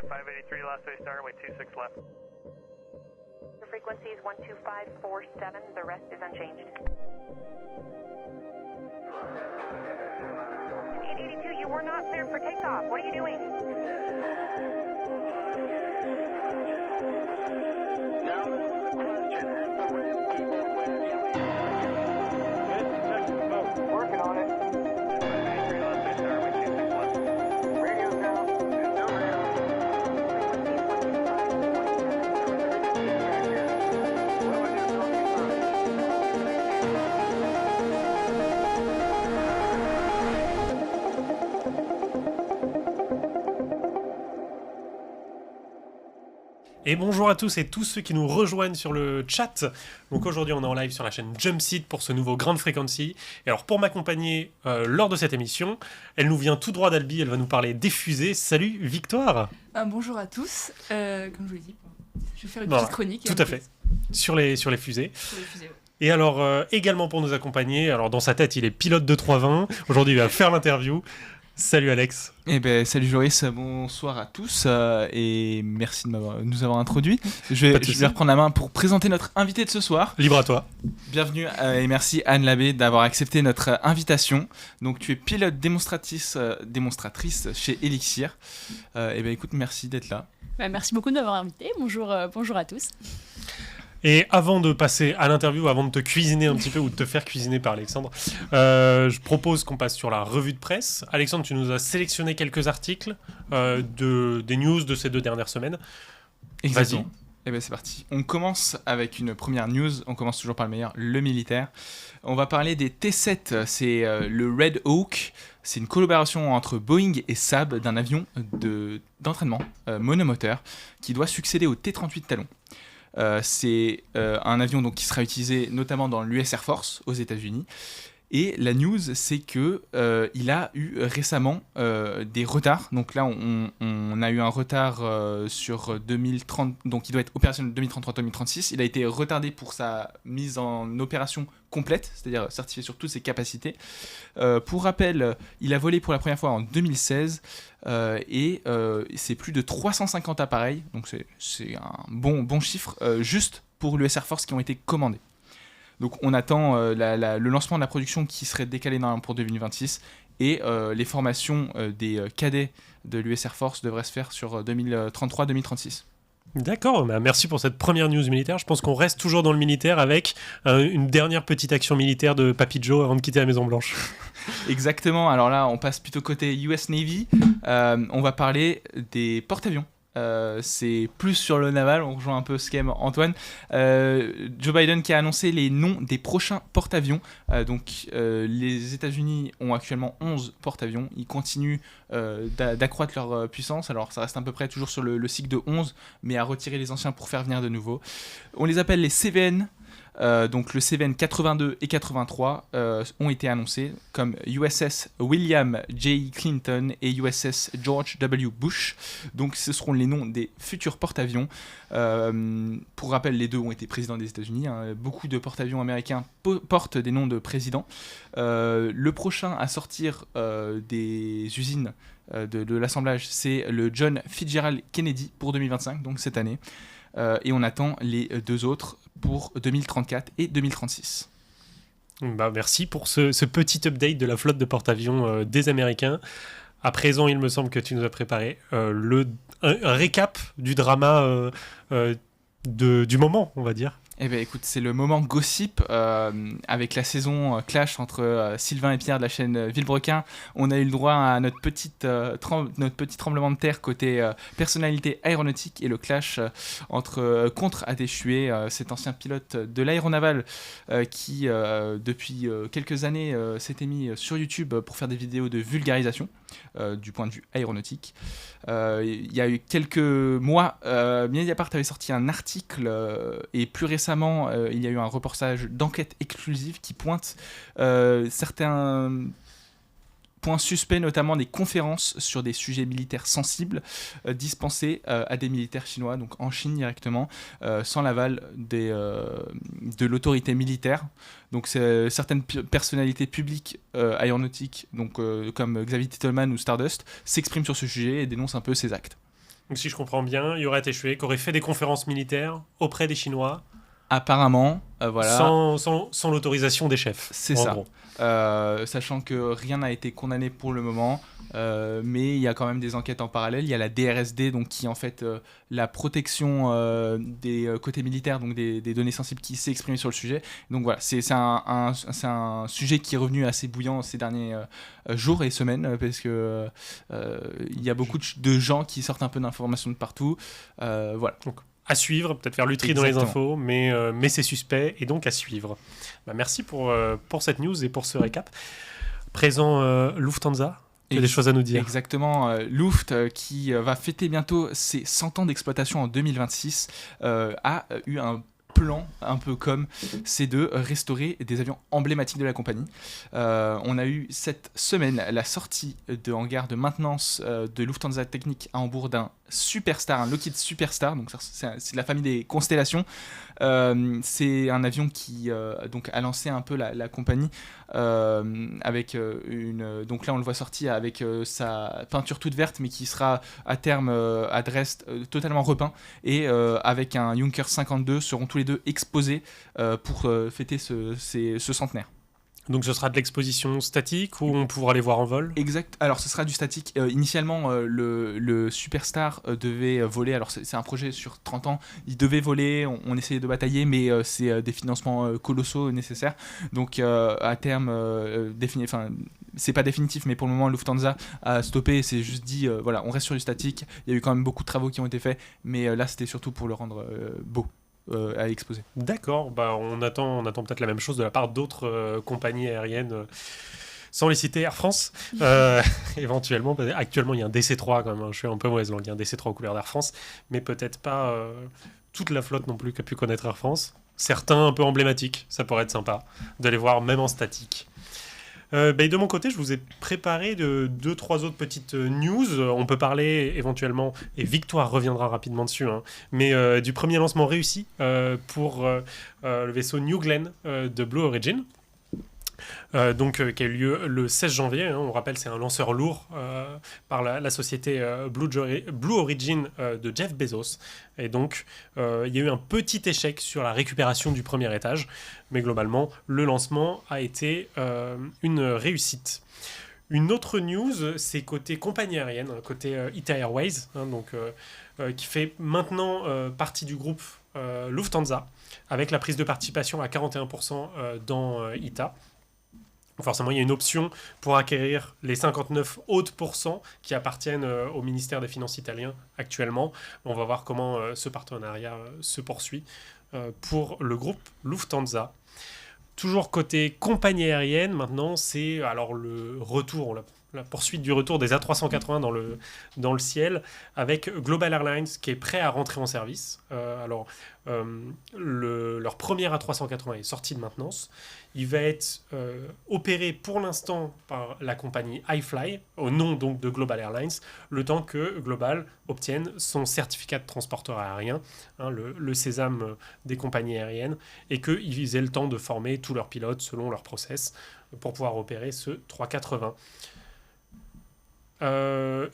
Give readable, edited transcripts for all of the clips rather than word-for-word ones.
583 last way star, runway 26 left. The frequency is 12547, the rest is unchanged. 882, you were not cleared for takeoff. What are you doing? Now the question, has the ramp people where you is? Working on it. 583 last way star, runway 26 left. Radio's down. There's no radar. Et bonjour à tous et tous ceux qui nous rejoignent sur le chat. Donc aujourd'hui on est en live sur la chaîne Jumpseat pour ce nouveau Ground Frequency. Et alors pour m'accompagner lors de cette émission, elle nous vient tout droit d'Albi, elle va nous parler des fusées. Salut Victoire. Bonjour à tous, comme je vous l'ai dit, je vais faire une Voilà, petite chronique. tout à fait, sur les fusées. Sur les fusées, ouais. Et alors également pour nous accompagner, alors dans sa tête il est pilote de 320, aujourd'hui il va faire l'interview. Salut Alex. Eh ben, salut Joris, bonsoir à tous et merci de nous avoir introduits. Je vais reprendre la main pour présenter notre invité de ce soir. Libre à toi. Bienvenue et merci Anne Labbé d'avoir accepté notre invitation. Donc tu es pilote démonstratrice chez Elixir. Eh ben écoute, merci d'être là. Merci beaucoup de m'avoir invité. Bonjour à tous. Et avant de passer à l'interview, avant de te cuisiner un petit peu ou de te faire cuisiner par Alexandre, je propose qu'on passe sur la revue de presse. Alexandre, tu nous as sélectionné quelques articles des news de ces 2 dernières semaines. Exactement. Vas-y. Eh ben c'est parti. On commence avec une première news. On commence toujours par le meilleur, le militaire. On va parler des T-7. C'est le Red Hawk. C'est une collaboration entre Boeing et Saab d'un avion d'entraînement monomoteur qui doit succéder au T-38 Talon. C'est un avion donc, qui sera utilisé notamment dans l'US Air Force aux États-Unis. Et la news, c'est que il a eu récemment des retards. Donc là, on a eu un retard sur 2030. Donc il doit être opérationnel 2033-2036. Il a été retardé pour sa mise en opération complète, c'est-à-dire certifié sur toutes ses capacités. Pour rappel, il a volé pour la première fois en 2016 et c'est plus de 350 appareils. Donc c'est un bon chiffre juste pour l'US Air Force qui ont été commandés. Donc on attend le lancement de la production qui serait décalé pour 2026 et les formations des cadets de l'US Air Force devraient se faire sur 2033-2036. D'accord, bah merci pour cette première news militaire. Je pense qu'on reste toujours dans le militaire avec une dernière petite action militaire de Papy Joe avant de quitter la Maison Blanche. Exactement, alors là on passe plutôt côté US Navy. On va parler des porte-avions. C'est plus sur le naval, on rejoint un peu ce qu'aime Antoine. Joe Biden qui a annoncé les noms des prochains porte-avions. Les États-Unis ont actuellement 11 porte-avions. Ils continuent d'accroître leur puissance. Alors ça reste à peu près toujours sur le cycle de 11, mais à retirer les anciens pour faire venir de nouveaux. On les appelle les CVN. Donc le CVN 82 et 83 ont été annoncés comme USS William J. Clinton et USS George W. Bush. Donc ce seront les noms des futurs porte-avions. Pour rappel, les deux ont été présidents des États-Unis. Beaucoup de porte-avions américains portent des noms de présidents. Le prochain à sortir des usines de l'assemblage, c'est le John Fitzgerald Kennedy pour 2025, donc cette année. Et on attend les 2 autres pour 2034 et 2036. Bah, merci pour ce petit update de la flotte de porte-avions des Américains. À présent, il me semble que tu nous as préparé un récap du drama du moment, on va dire. Eh bien écoute, c'est le moment gossip avec la saison clash entre Sylvain et Pierre de la chaîne Villebrequin. On a eu le droit à notre petit tremblement de terre côté personnalité aéronautique et le clash entre Contre Adéchué, cet ancien pilote de l'aéronaval qui depuis quelques années s'était mis sur YouTube pour faire des vidéos de vulgarisation du point de vue aéronautique. Il y a eu quelques mois, Mediapart avait sorti un article et plus récemment il y a eu un reportage d'enquête exclusive qui pointe certains points suspects, notamment des conférences sur des sujets militaires sensibles dispensées à des militaires chinois, donc en Chine directement, sans l'aval de l'autorité militaire. Donc certaines personnalités publiques aéronautiques, donc, comme Xavier Titelman ou Stardust, s'expriment sur ce sujet et dénoncent un peu ces actes. Donc si je comprends bien, il y aurait échoué, qui aurait fait des conférences militaires auprès des Chinois, Apparemment, voilà. sans l'autorisation des chefs. C'est en ça. gros. Sachant que rien n'a été condamné pour le moment, mais il y a quand même des enquêtes en parallèle. Il y a la DRSD, donc, qui est en fait la protection des côtés militaires, donc des données sensibles, qui s'est exprimée sur le sujet. Donc voilà, c'est un sujet qui est revenu assez bouillant ces derniers jours et semaines, parce que il y a beaucoup de gens qui sortent un peu d'informations de partout. Voilà. Donc, à suivre, peut-être faire lutterie dans les Exactement. infos, mais c'est suspect, et donc à suivre. Bah, merci pour cette news et pour ce récap. Présent Lufthansa, tu as des choses à nous dire. Exactement. Luft, qui va fêter bientôt ses 100 ans d'exploitation en 2026, a eu un plan un peu comme c'est de restaurer des avions emblématiques de la compagnie. On a eu cette semaine la sortie de hangar de maintenance de Lufthansa Technik à Hambourg d'un Superstar, un Lockheed Superstar, donc c'est de la famille des constellations. C'est un avion qui donc a lancé un peu la compagnie avec donc là on le voit sorti avec sa peinture toute verte, mais qui sera à terme à Dresde totalement repeint, et avec un Junker 52 seront tous les deux exposés pour fêter ce centenaire. Donc ce sera de l'exposition statique ou on pourra les voir en vol? Exact. Alors ce sera du statique. Initialement, le Superstar devait voler. Alors c'est un projet sur 30 ans. Il devait voler. On essayait de batailler, mais c'est des financements colossaux nécessaires. Donc à terme, c'est pas définitif, mais pour le moment, Lufthansa a stoppé. C'est juste dit, voilà, on reste sur du statique. Il y a eu quand même beaucoup de travaux qui ont été faits, mais là c'était surtout pour le rendre beau. À exposer. D'accord, bah on attend peut-être la même chose de la part d'autres compagnies aériennes, sans les citer, Air France, éventuellement. Actuellement, il y a un DC-3 quand même, hein, je suis un peu mauvaise langue, il y a un DC-3 aux couleurs d'Air France, mais peut-être pas toute la flotte non plus qu'a pu connaître Air France. Certains un peu emblématiques, ça pourrait être sympa de les voir même en statique. De mon côté, je vous ai préparé 2-3 autres petites news. On peut parler éventuellement, et Victoire reviendra rapidement dessus, hein, mais du premier lancement réussi pour le vaisseau New Glenn de Blue Origin. Qui a eu lieu le 16 janvier. Hein, on rappelle, c'est un lanceur lourd par la société Blue Origin de Jeff Bezos. Et donc, il y a eu un petit échec sur la récupération du premier étage. Mais globalement, le lancement a été une réussite. Une autre news, c'est côté compagnie aérienne, côté ITA Airways, hein, qui fait maintenant partie du groupe Lufthansa, avec la prise de participation à 41% dans ITA. Forcément, il y a une option pour acquérir les 59 autres pourcents qui appartiennent au ministère des Finances italien actuellement. On va voir comment ce partenariat se poursuit pour le groupe Lufthansa. Toujours côté compagnie aérienne, maintenant, c'est alors le retour, la poursuite du retour des A380 dans le ciel, avec Global Airlines qui est prêt à rentrer en service. Leur premier A380 est sorti de maintenance. Il va être opéré pour l'instant par la compagnie iFly, au nom donc de Global Airlines, le temps que Global obtienne son certificat de transporteur aérien, hein, le sésame des compagnies aériennes, et qu'ils aient le temps de former tous leurs pilotes selon leur process pour pouvoir opérer ce 380.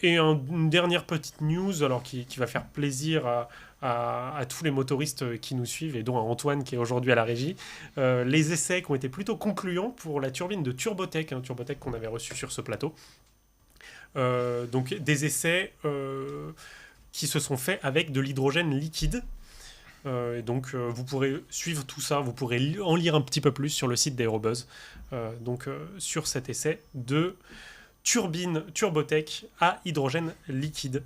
Et une dernière petite news alors qui va faire plaisir à tous les motoristes qui nous suivent, et dont à Antoine qui est aujourd'hui à la régie. Les essais qui ont été plutôt concluants pour la turbine de Turbotech, Turbotech qu'on avait reçu sur ce plateau. Donc des essais qui se sont faits avec de l'hydrogène liquide. Et donc vous pourrez suivre tout ça, vous pourrez en lire un petit peu plus sur le site d'Aerobuzz, sur cet essai de turbine Turbotech à hydrogène liquide.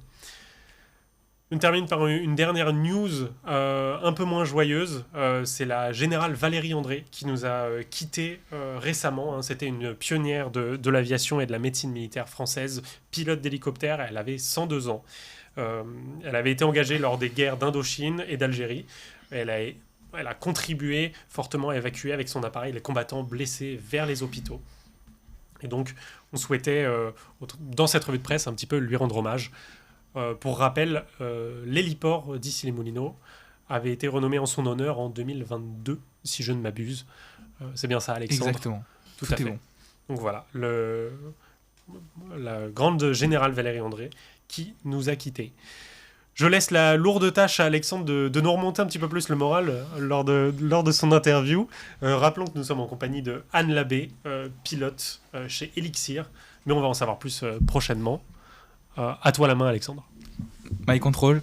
On termine par une dernière news un peu moins joyeuse. C'est la générale Valérie André qui nous a quittés récemment. Hein. C'était une pionnière de l'aviation et de la médecine militaire française, pilote d'hélicoptère. Elle avait 102 ans. Elle avait été engagée lors des guerres d'Indochine et d'Algérie. Elle a contribué fortement à évacuer avec son appareil les combattants blessés vers les hôpitaux. Et donc, on souhaitait, dans cette revue de presse, un petit peu lui rendre hommage. Pour rappel, l'héliport d'Issy-les-Moulineaux avait été renommé en son honneur en 2022, si je ne m'abuse. C'est bien ça, Alexandre? Exactement. Tout à fait. Bon. Donc voilà, la grande générale Valérie André qui nous a quittés. Je laisse la lourde tâche à Alexandre de nous remonter un petit peu plus le moral lors de son interview. Rappelons que nous sommes en compagnie de Anne Labbé, pilote chez Elixir, mais on va en savoir plus prochainement. À toi la main, Alexandre. My Control.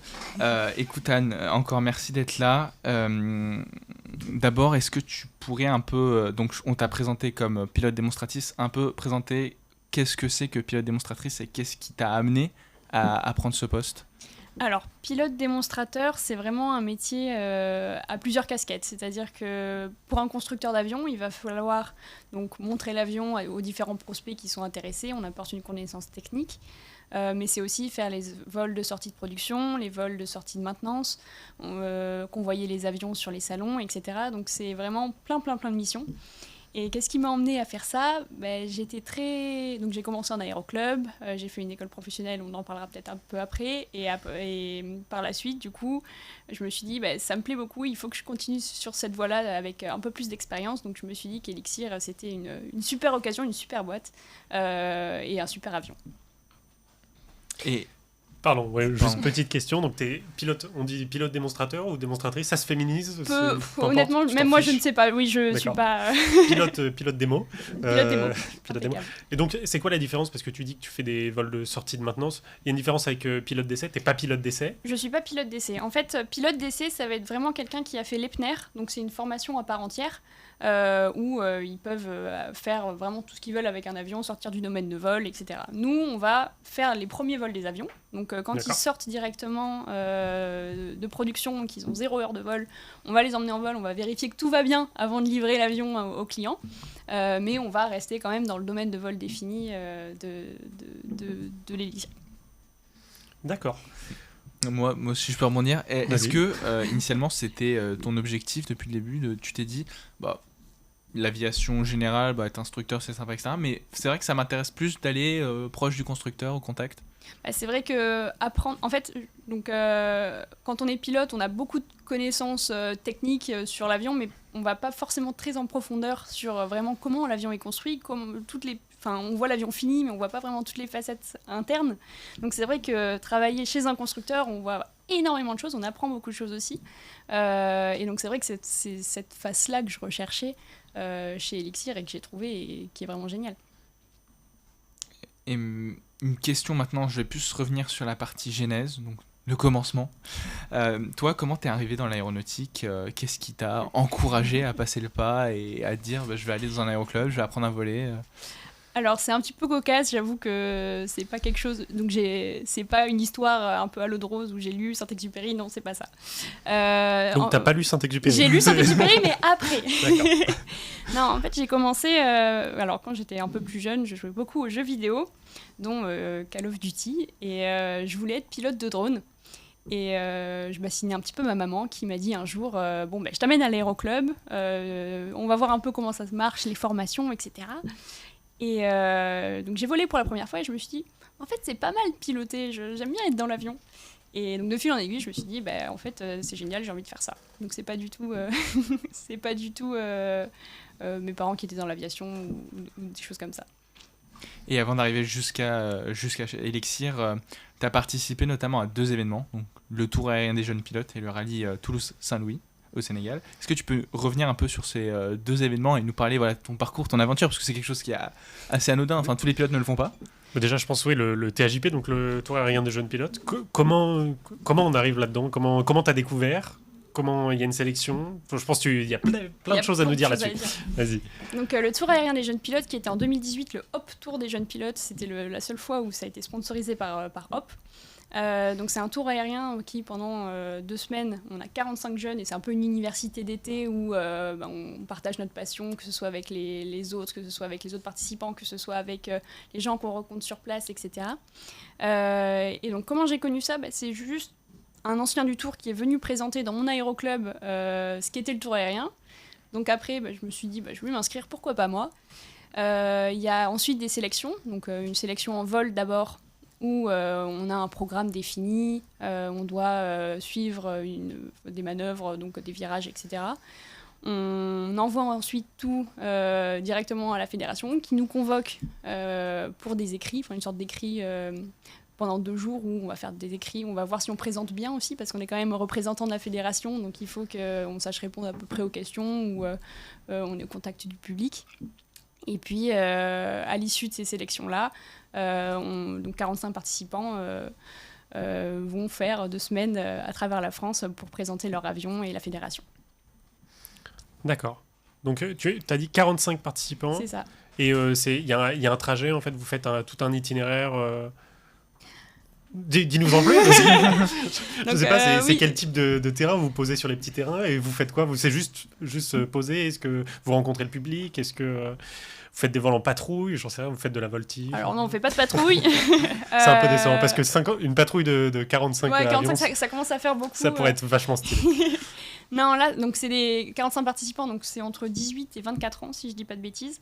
Écoute Anne, encore merci d'être là. D'abord, est-ce que tu pourrais un peu, donc on t'a présenté comme pilote démonstratrice, un peu présenter qu'est-ce que c'est que pilote démonstratrice et qu'est-ce qui t'a amené à prendre ce poste? Alors, pilote démonstrateur, c'est vraiment un métier à plusieurs casquettes. C'est-à-dire que pour un constructeur d'avion, il va falloir donc montrer l'avion aux différents prospects qui sont intéressés. On apporte une connaissance technique. Mais c'est aussi faire les vols de sortie de production, les vols de sortie de maintenance, convoyer les avions sur les salons, etc. Donc c'est vraiment plein de missions. Et qu'est-ce qui m'a emmenée à faire ça? Donc j'ai commencé en aéroclub, j'ai fait une école professionnelle, on en parlera peut-être un peu après, et par la suite, du coup, je me suis dit, ça me plaît beaucoup, il faut que je continue sur cette voie-là avec un peu plus d'expérience. Donc je me suis dit qu'Elixir, c'était une super occasion, une super boîte et un super avion. Et Pardon, ouais, juste petite question. Donc, t'es pilote, on dit pilote démonstrateur ou démonstratrice, ça se féminise? Honnêtement, même moi je ne sais pas. Oui, je suis pas. Pilote démo. Pilote démo. Pilote démo. Et donc, c'est quoi la différence? Parce que tu dis que tu fais des vols de sortie de maintenance. Il y a une différence avec pilote d'essai. T'es pas pilote d'essai? Je suis pas pilote d'essai. En fait, pilote d'essai, ça va être vraiment quelqu'un qui a fait l'EPNER. Donc, c'est une formation à part entière. Où ils peuvent faire vraiment tout ce qu'ils veulent avec un avion, sortir du domaine de vol, etc. Nous, on va faire les premiers vols des avions. Donc quand ils sortent directement de production, qu'ils ont 0 heure de vol, on va les emmener en vol, on va vérifier que tout va bien avant de livrer l'avion au client. Mais on va rester quand même dans le domaine de vol défini de l'Elixir. D'accord. Moi, si je peux rebondir, est-ce que initialement c'était ton objectif depuis le début, tu t'es dit, l'aviation générale, être instructeur c'est sympa, etc. Mais c'est vrai que ça m'intéresse plus d'aller proche du constructeur, au contact. C'est vrai que apprendre, en fait, donc quand on est pilote, on a beaucoup de connaissances techniques sur l'avion, mais on va pas forcément très en profondeur sur vraiment comment l'avion est construit, on voit l'avion fini, mais on voit pas vraiment toutes les facettes internes. Donc c'est vrai que travailler chez un constructeur, on voit énormément de choses, on apprend beaucoup de choses aussi. Et donc c'est vrai que c'est cette face-là que je recherchais chez Elixir et que j'ai trouvé et qui est vraiment géniale. Et une question maintenant, je vais plus revenir sur la partie genèse, donc le commencement. Toi, comment t'es arrivé dans l'aéronautique? Qu'est-ce qui t'a encouragé à passer le pas et à te dire je vais aller dans un aéroclub, je vais apprendre à voler? Alors c'est un petit peu cocasse, j'avoue que c'est pas quelque chose, donc c'est pas une histoire un peu à l'eau de rose où j'ai lu Saint-Exupéry, non c'est pas ça. Donc t'as pas lu Saint-Exupéry? J'ai lu Saint-Exupéry mais après. D'accord. Non, en fait j'ai commencé, alors quand j'étais un peu plus jeune, je jouais beaucoup aux jeux vidéo, dont Call of Duty, et je voulais être pilote de drone. Et je m'assignais un petit peu ma maman qui m'a dit un jour je t'amène à l'aéroclub, on va voir un peu comment ça marche, les formations, etc. Et donc j'ai volé pour la première fois et je me suis dit, en fait c'est pas mal de piloter, j'aime bien être dans l'avion. Et donc de fil en aiguille, je me suis dit, en fait c'est génial, j'ai envie de faire ça. Donc c'est pas du tout, mes parents qui étaient dans l'aviation ou des choses comme ça. Et avant d'arriver jusqu'à Elixir, tu as participé notamment à 2 événements, donc le Tour aérien des jeunes pilotes et le rallye Toulouse-Saint-Louis au Sénégal. Est-ce que tu peux revenir un peu sur ces 2 événements et nous parler de ton parcours, ton aventure, parce que c'est quelque chose qui est assez anodin, enfin tous les pilotes ne le font pas. Déjà, je pense, oui, le TAJP, donc le Tour aérien des jeunes pilotes. Comment on arrive là-dedans? Comment t'as découvert? Comment il y a une sélection? Je pense qu'il y a plein de choses à nous dire là-dessus. Vas-y. Donc le Tour aérien des jeunes pilotes, qui était en 2018 le Hop Tour des jeunes pilotes, c'était la seule fois où ça a été sponsorisé par Hop. Donc c'est un tour aérien qui pendant 2 semaines, on a 45 jeunes et c'est un peu une université d'été où on partage notre passion, que ce soit avec les autres, que ce soit avec les autres participants, que ce soit avec les gens qu'on rencontre sur place, etc. Et donc comment j'ai connu ça? C'est juste un ancien du Tour qui est venu présenter dans mon aéroclub ce qu'était le tour aérien. Donc après, je me suis dit, je vais m'inscrire, pourquoi pas moi. Il y a ensuite des sélections, donc une sélection en vol d'abord, où on a un programme défini, on doit suivre des manœuvres, donc des virages, etc. On envoie ensuite tout directement à la fédération qui nous convoque pour des écrits, une sorte d'écrit pendant 2 jours où on va faire des écrits, on va voir si on présente bien aussi, parce qu'on est quand même représentant de la fédération, donc il faut qu'on sache répondre à peu près aux questions, ou on est au contact du public. Et puis, à l'issue de ces sélections-là, donc 45 participants vont faire 2 semaines à travers la France pour présenter leur avion et la fédération. D'accord. Donc, tu as dit 45 participants. C'est ça. Et il y a un trajet, en fait, vous faites tout un itinéraire. Dis-nous en plus. Je Donc, sais pas, c'est oui. quel type de terrain vous posez sur les petits terrains et vous faites quoi? C'est juste poser? Est-ce que vous rencontrez le public? Est-ce que vous faites des vols en patrouille? J'en sais rien, vous faites de la voltige? Alors non, on fait pas de patrouille. C'est un peu décevant parce que une patrouille de 45 Ouais, avions, 45, ça commence à faire beaucoup. ça pourrait être vachement stylé. Non, là, donc c'est les 45 participants, donc c'est entre 18 et 24 ans, si je dis pas de bêtises.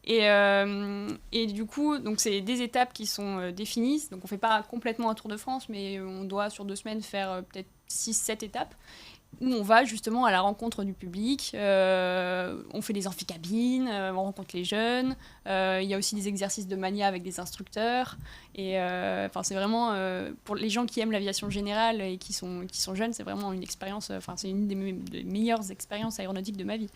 Et du coup, donc c'est des étapes qui sont définies. Donc on fait pas complètement un Tour de France, mais on doit sur 2 semaines faire peut-être 6-7 étapes, où on va justement à la rencontre du public. On fait des amphicabines, on rencontre les jeunes. Il y a aussi des exercices de mania avec des instructeurs. Et c'est vraiment, pour les gens qui aiment l'aviation générale et qui sont jeunes, c'est vraiment une expérience, c'est une des meilleures expériences aéronautiques de ma vie.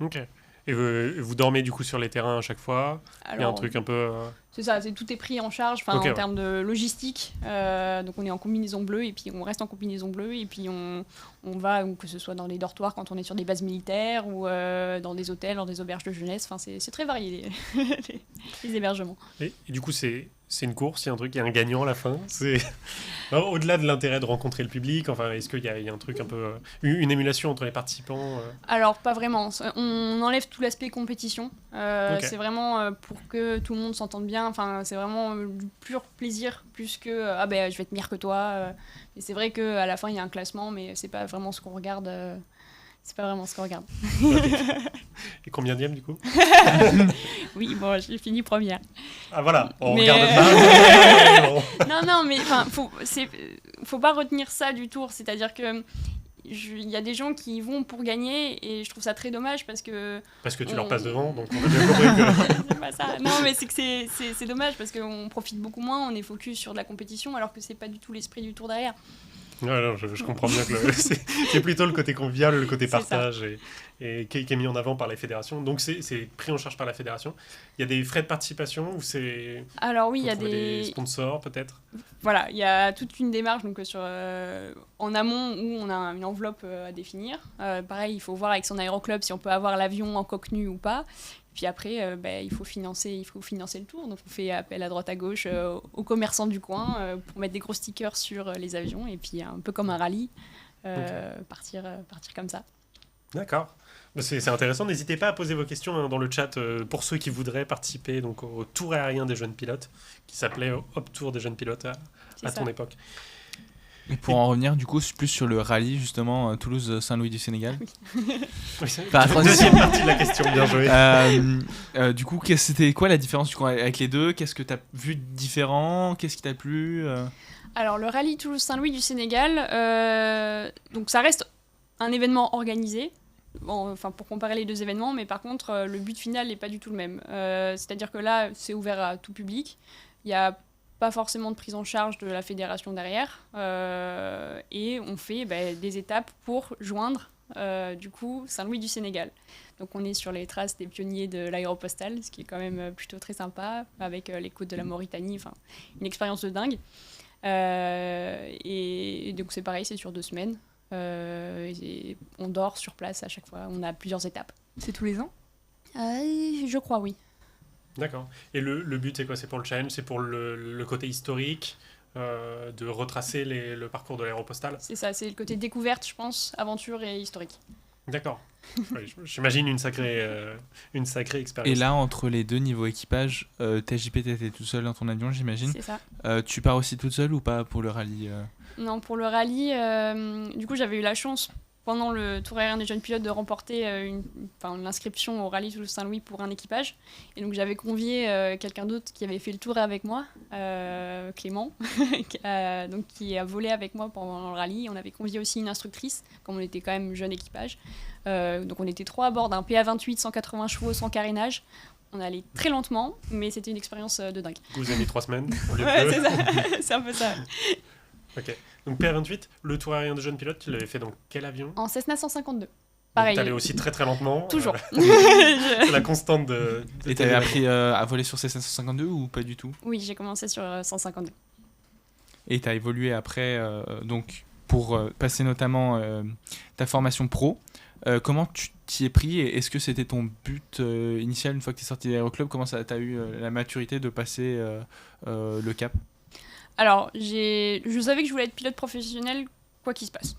Ok. Et vous dormez du coup sur les terrains à chaque fois? Il y a un Alors, truc un peu... c'est ça, tout est pris en charge Ok, en ouais. termes de logistique. Donc on est en combinaison bleue et puis on reste en combinaison bleue et puis on va, que ce soit dans les dortoirs quand on est sur des bases militaires ou dans des hôtels, dans des auberges de jeunesse. Enfin, c'est très varié les hébergements. Et du coup, c'est une course, il y a un truc, il y a un gagnant à la fin. Alors, au-delà de l'intérêt de rencontrer le public, enfin, est-ce qu'il y a un truc un peu... une émulation entre les participants Alors, pas vraiment. On enlève tout l'aspect compétition. Ok. C'est vraiment pour que tout le monde s'entende bien. Enfin, c'est vraiment du pur plaisir, plus que je vais être meilleur que toi. Et c'est vrai qu'à la fin, il y a un classement, mais c'est pas vraiment ce qu'on regarde. C'est pas vraiment ce qu'on regarde. Et combien dième du coup? Oui, bon, j'ai fini première. Ah voilà, on Mais, regarde pas. Non, mais faut pas retenir ça du tour. C'est-à-dire que il y a des gens qui y vont pour gagner et je trouve ça très dommage parce que... Parce que tu leur passes devant, donc on a bien compris que... c'est pas ça. Non, mais c'est que c'est dommage parce qu'on profite beaucoup moins, on est focus sur de la compétition alors que c'est pas du tout l'esprit du tour derrière. Ouais, non, je comprends bien que c'est plutôt le côté convivial, le côté C'est partage et qui est mis en avant par les fédérations. Donc c'est pris en charge par la fédération. Il y a des frais de participation ou c'est... Alors oui, il y a Faut trouver des des... sponsors peut-être? Voilà, il y a toute une démarche donc, en amont où on a une enveloppe à définir. Pareil, il faut voir avec son aéroclub si on peut avoir l'avion en coque nue ou pas. Puis après, il faut financer le tour. Donc on fait appel à droite à gauche aux commerçants du coin pour mettre des gros stickers sur les avions. Et puis un peu comme un rallye, partir comme ça. D'accord. C'est intéressant. N'hésitez pas à poser vos questions dans le chat pour ceux qui voudraient participer donc, au tour aérien des jeunes pilotes, qui s'appelait Hop Tour des jeunes pilotes à ton époque. Et pour en revenir du coup plus sur le rallye justement Toulouse-Saint-Louis du Sénégal. Oui, Par contre, deuxième partie de la question, bien joué. du coup, c'était quoi la différence du coup, avec les deux? Qu'est-ce que tu as vu de différent? Qu'est-ce qui t'a plu? Alors le rallye Toulouse-Saint-Louis du Sénégal, donc ça reste un événement organisé. Bon, enfin pour comparer les deux événements, mais par contre le but final n'est pas du tout le même. C'est-à-dire que là c'est ouvert à tout public. Il y a pas forcément de prise en charge de la fédération derrière, et on fait des étapes pour joindre du coup Saint-Louis du Sénégal. Donc on est sur les traces des pionniers de l'aéropostale, ce qui est quand même plutôt très sympa, avec les côtes de la Mauritanie, enfin une expérience de dingue. Et donc c'est pareil, c'est sur 2 semaines. Et on dort sur place à chaque fois, on a plusieurs étapes. C'est tous les ans? Je crois, oui. D'accord. Et le but, c'est quoi? C'est pour le challenge? C'est pour le côté historique de retracer le parcours de l'aéropostale? C'est ça, c'est le côté découverte, je pense, aventure et historique. D'accord. Oui, j'imagine une sacrée expérience. Et là, entre les deux niveaux équipage, TJP, t'étais tout seul dans ton avion, j'imagine. C'est ça. Tu pars aussi toute seule ou pas pour le rallye Non, pour le rallye, du coup, j'avais eu la chance, pendant le Tour aérien des jeunes pilotes, de remporter l'inscription au rallye Toulouse-Saint-Louis pour un équipage. Et donc, j'avais convié quelqu'un d'autre qui avait fait le tour avec moi, Clément, donc, qui a volé avec moi pendant le rallye. On avait convié aussi une instructrice, comme on était quand même jeune équipage. Donc, on était 3 à bord d'un PA28 180 chevaux sans carénage. On est allé très lentement, mais c'était une expérience de dingue. Vous avez mis 3 semaines au lieu de Ouais, deux. c'est ça. C'est un peu ça. Ok. Donc PR28, le tour aérien de jeune pilote, tu l'avais fait dans quel avion? En Cessna 152. Donc, Pareil. t'allais aussi très très lentement. Toujours. C'est la constante de Et tes t'avais événements. appris à voler sur ces 552 ou pas du tout? Oui, j'ai commencé sur 152. Et t'as évolué après, donc pour passer notamment ta formation pro. Comment tu t'y es pris et est-ce que c'était ton but initial une fois que tu es sorti d'Aéroclub? Comment ça t'as eu la maturité de passer le cap? Alors, je savais que je voulais être pilote professionnel, quoi qu'il se passe.